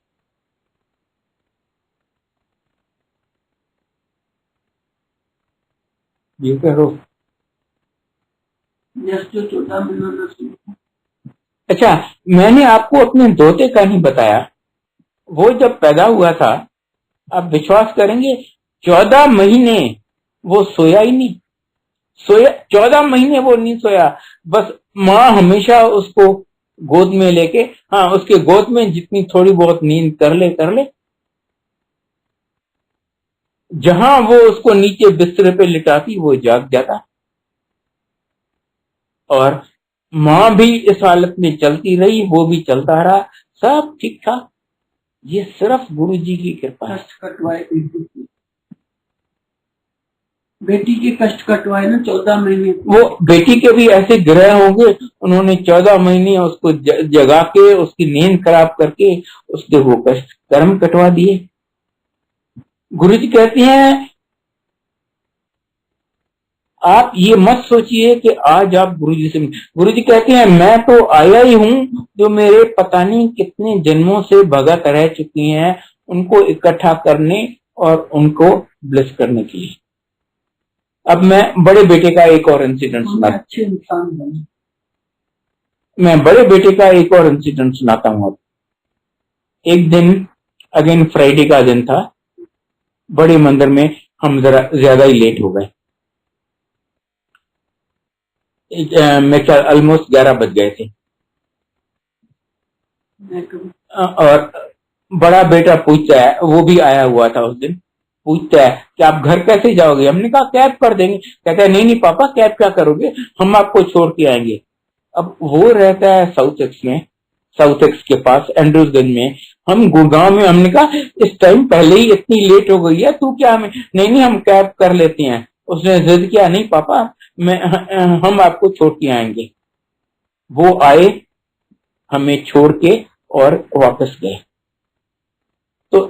S1: ये करो जो 14 महीना। अच्छा, मैंने आपको अपने दोते का नहीं बताया। वो जब पैदा हुआ था, आप विश्वास करेंगे 14 महीने वो सोया ही नहीं। 14 महीने वो नहीं सोया। बस माँ हमेशा उसको गोद में लेके, हाँ उसके गोद में जितनी थोड़ी बहुत नींद कर ले। जहां वो उसको नीचे बिस्तर पे लिटाती वो जाग जाता। और माँ भी इस हालत में चलती रही, वो भी चलता रहा, सब ठीक था। ये सिर्फ गुरुजी की कृपा है। कष्ट कटवाए बेटी के, कष्ट कटवाए ना 14 महीने। वो बेटी के भी ऐसे ग्रह होंगे, उन्होंने 14 महीने उसको जगा के उसकी नींद खराब करके उसके वो कष्ट कर्म कटवा दिए। गुरुजी कहते हैं आप ये मत सोचिए कि आज आप गुरुजी से, गुरुजी कहते हैं मैं तो आया ही हूँ जो मेरे पता नहीं कितने जन्मों से भगत रह चुकी हैं उनको इकट्ठा करने और उनको ब्लेस करने के लिए। अब मैं बड़े बेटे का एक और इंसिडेंट सुनाता, अच्छे इंसान बने। मैं बड़े बेटे का एक और इंसिडेंट सुनाता हूँ। अब एक दिन अगेन फ्राइडे का दिन था, बड़े मंदिर में हम जरा ज्यादा ही लेट हो गए। मैं क्या ऑलमोस्ट 11 बज गए थे। और बड़ा बेटा पूछता है, वो भी आया हुआ था उस दिन, पूछता है कि आप घर कैसे जाओगे? हमने कहा कैब कर देंगे। कहता है नहीं पापा कैब क्या करोगे, हम आपको छोड़ के आएंगे। अब वो रहता है साउथ एक्स में, साउथ एक्स के पास एंड्रूजगंज में, हम गुड़गांव में। हमने कहा इस टाइम पहले ही इतनी लेट हो गई है, तू क्या हमें, नहीं हम कैब कर लेते हैं। उसने जिद किया नहीं पापा हम आपको छोड़ के आएंगे। वो आए, हमें छोड़ के और वापस गए। तो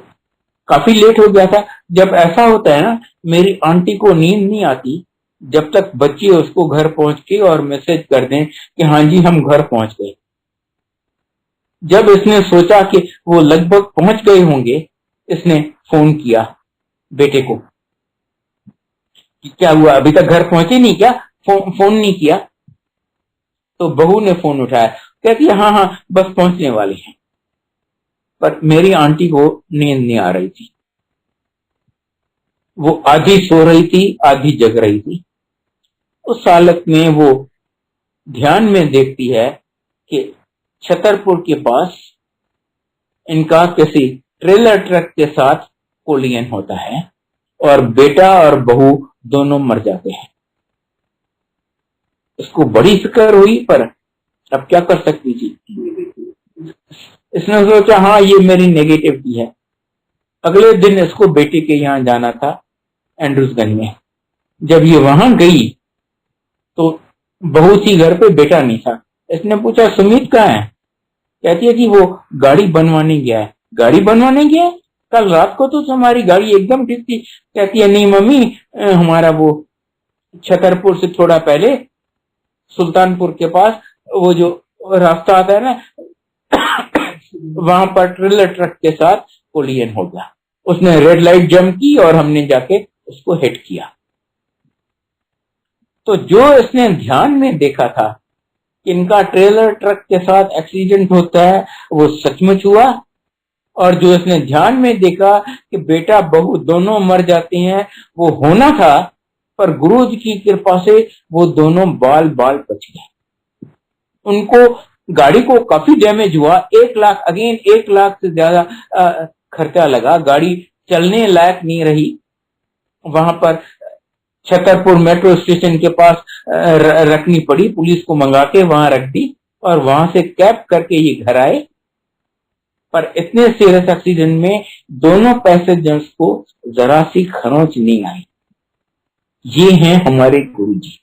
S1: काफी लेट हो गया था। जब ऐसा होता है ना, मेरी आंटी को नींद नहीं आती जब तक बच्चे उसको घर पहुंच के और मैसेज कर दें कि हाँ जी हम घर पहुंच गए। जब इसने सोचा कि वो लगभग पहुंच गए होंगे, इसने फोन किया बेटे को कि क्या हुआ, अभी तक घर पहुंचे नहीं क्या? फोन नहीं किया। तो बहू ने फोन उठाया, कहती है हाँ बस पहुंचने वाले हैं। पर मेरी आंटी को नींद नहीं आ रही थी। वो आधी सो रही थी, आधी जग रही थी। उस हालत में वो ध्यान में देखती है कि छतरपुर के पास इनका किसी ट्रेलर ट्रक के साथ कोलिजन होता है और बेटा और बहू दोनों मर जाते हैं। इसको बड़ी फिक्र हुई, पर अब क्या कर सकती थी। इसने सोचा हाँ ये मेरी नेगेटिविटी है। अगले दिन इसको बेटे के यहाँ जाना था, एंड्रूसगंज में। जब ये वहां गई तो बहू थी घर पे, बेटा नहीं था। इसने पूछा सुमित कहाँ है? कहती है कि वो गाड़ी बनवाने गया है। गाड़ी बनवाने गया है? कल रात को तो तुम्हारी गाड़ी एकदम ठीक थी। कहती है नहीं मम्मी, हमारा वो छतरपुर से थोड़ा पहले सुल्तानपुर के पास वो जो रास्ता आता है ना, वहां पर ट्रेलर ट्रक के साथ कोलिजन हो गया। उसने रेड लाइट जंप की और हमने जाके उसको हिट किया। तो जो इसने ध्यान में देखा था कि इनका ट्रेलर ट्रक के साथ एक्सीडेंट होता है, वो सचमुच हुआ। और जो इसने ध्यान में देखा कि बेटा बहू दोनों मर जाते हैं, वो होना था। पर गुरु जी की कृपा से वो दोनों बाल बाल बच गए। उनको गाड़ी को काफी डैमेज हुआ। 1 लाख से ज्यादा खर्चा लगा। गाड़ी चलने लायक नहीं रही। वहां पर छतरपुर मेट्रो स्टेशन के पास रखनी पड़ी। पुलिस को मंगा के वहां रख दी और वहां से कैब करके ये घर आए। पर इतने सीरियस एक्सीडेंट में दोनों पैसेंजर्स को जरा सी खरोंच नहीं आई। ये हैं हमारे गुरुजी।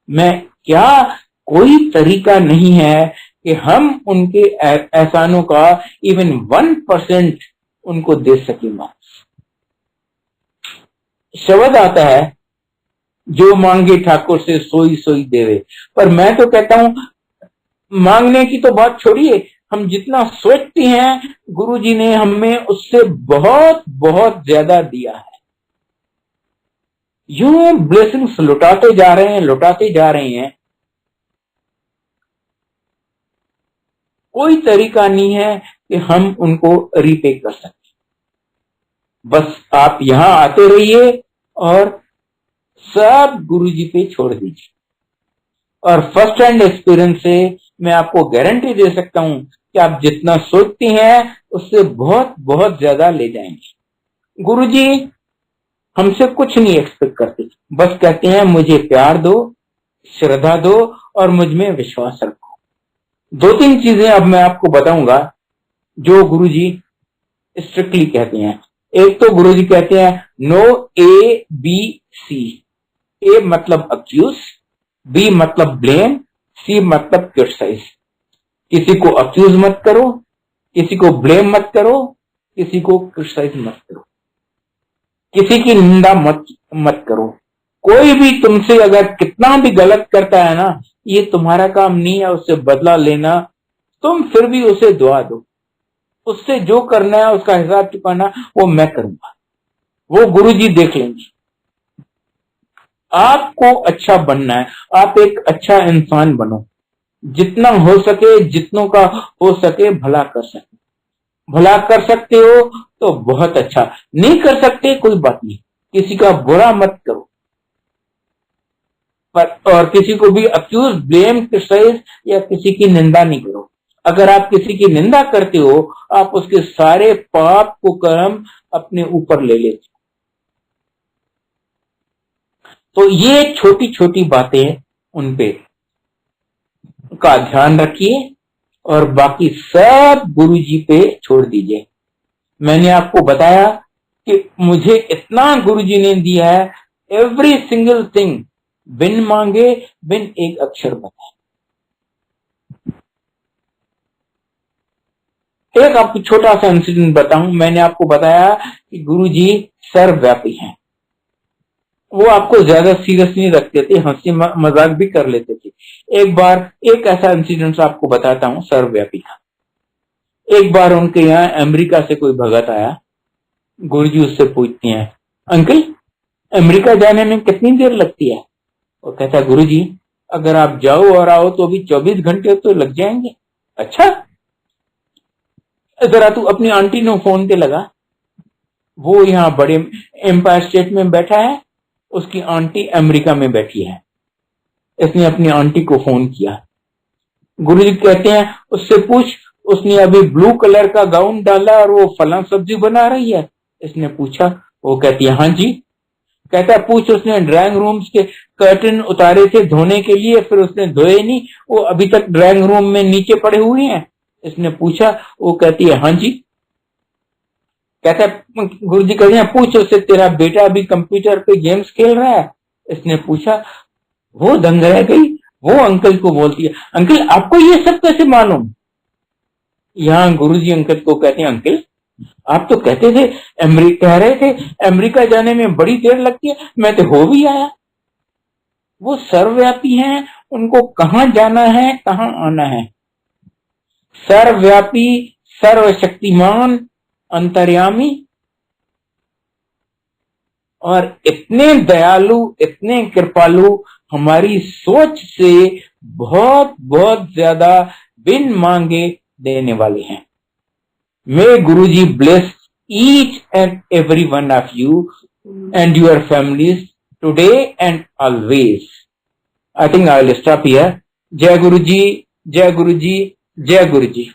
S1: मैं क्या कोई तरीका नहीं है कि हम उनके एहसानों का इवन 1% उनको दे सकेंगे। शब्द आता है जो मांगे ठाकुर से सोई सोई देवे। पर मैं तो कहता हूं मांगने की तो बात छोड़िए, हम जितना सोचते हैं गुरुजी ने हमें उससे बहुत बहुत ज्यादा दिया है। यूं ब्लेसिंग्स लुटाते जा रहे हैं। कोई तरीका नहीं है कि हम उनको रीपे कर सकें। बस आप यहां आते रहिए और सब गुरुजी पे छोड़ दीजिए। और फर्स्ट हैंड एक्सपीरियंस से मैं आपको गारंटी दे सकता हूं कि आप जितना सोचते हैं उससे बहुत बहुत ज्यादा ले जाएंगे। गुरुजी हमसे कुछ नहीं एक्सपेक्ट करते, बस कहते हैं मुझे प्यार दो, श्रद्धा दो और मुझ में विश्वास रखो। 2-3 चीजें अब मैं आपको बताऊंगा जो गुरुजी स्ट्रिक्टली कहते हैं। एक तो गुरुजी कहते हैं नो ABC। ए मतलब अक्यूज, बी मतलब ब्लेम, सी मतलब क्रिटिसाइज। किसी को अक्यूज मत करो, किसी को ब्लेम मत करो, किसी को क्रिटिसाइज मत करो, किसी की निंदा मत करो। कोई भी तुमसे अगर कितना भी गलत करता है ना, ये तुम्हारा काम नहीं है उससे बदला लेना। तुम फिर भी उसे दुआ दो। उससे जो करना है उसका हिसाब चुकाना वो मैं करूंगा, वो गुरुजी देख लेंगे। आपको अच्छा बनना है, आप एक अच्छा इंसान बनो। जितना हो सके, जितनों का हो सके भला कर सके। भला कर सकते हो तो बहुत अच्छा, नहीं कर सकते कोई बात नहीं, किसी का बुरा मत करो। पर और किसी को भी अक्यूज, ब्लेम, क्रिटिसाइज या किसी की निंदा नहीं करो। अगर आप किसी की निंदा करते हो, आप उसके सारे पाप को कर्म अपने ऊपर ले लेते। तो ये छोटी छोटी बातें उन पे का ध्यान रखिए और बाकी सब गुरुजी पे छोड़ दीजिए। मैंने आपको बताया कि मुझे इतना गुरुजी ने दिया है, एवरी सिंगल थिंग बिन मांगे, बिन एक अक्षर बताए। एक आपको छोटा सा इंसिडेंट बताऊं। मैंने आपको बताया कि गुरुजी सर्वव्यापी हैं। वो आपको ज्यादा सीरियस नहीं रखते थे, हंसी मजाक भी कर लेते थे। एक बार एक ऐसा इंसिडेंट आपको बताता हूं सर्वव्यापी का। एक बार उनके यहाँ अमेरिका से कोई भगत आया। गुरुजी उससे पूछते हैं अंकल अमेरिका जाने में कितनी देर लगती है? वो कहता है गुरुजी अगर आप जाओ और आओ तो भी 24 घंटे तो लग जाएंगे। अच्छा, जरा तू अपनी आंटी नो फोन पे लगा, वो यहाँ बड़े एम्पायर स्टेट में बैठा है, उसकी आंटी अमेरिका में बैठी है। इसने अपनी आंटी को फोन किया। गुरुजी कहते हैं उससे पूछ, उसने अभी ब्लू कलर का गाउन डाला और वो फला सब्जी बना रही है। इसने पूछा, वो कहती है हाँ जी। कहता है पूछ, उसने ड्राइंग रूम्स के कर्टन उतारे थे धोने के लिए, फिर उसने धोए नहीं, वो अभी तक ड्राइंग रूम में नीचे पड़े हुए हैं। इसने पूछा, वो कहती है हाँ जी। कहता है गुरुजी कहते हैं पूछ उससे, तेरा बेटा अभी कंप्यूटर पे गेम्स खेल रहा है। इसने पूछा, वो दंग रह गई, वो अंकल को बोलती है, अंकल आपको ये सब कैसे मालूम। यहाँ गुरुजी अंकल को कहते हैं, अंकल आप तो कहते थे कह रहे थे अमेरिका जाने में बड़ी देर लगती है, मैं तो हो भी आया। वो सर्वव्यापी हैं, उनको कहां जाना है कहां आना है। सर्वव्यापी, सर्वशक्तिमान, अंतर्यामी और इतने दयालु, इतने कृपालु, हमारी सोच से बहुत बहुत ज्यादा बिन मांगे देने वाले हैं। May Guruji bless each and every one of you and your families today and always. I think I will stop here. Jai Guruji, Jai Guruji, Jai Guruji.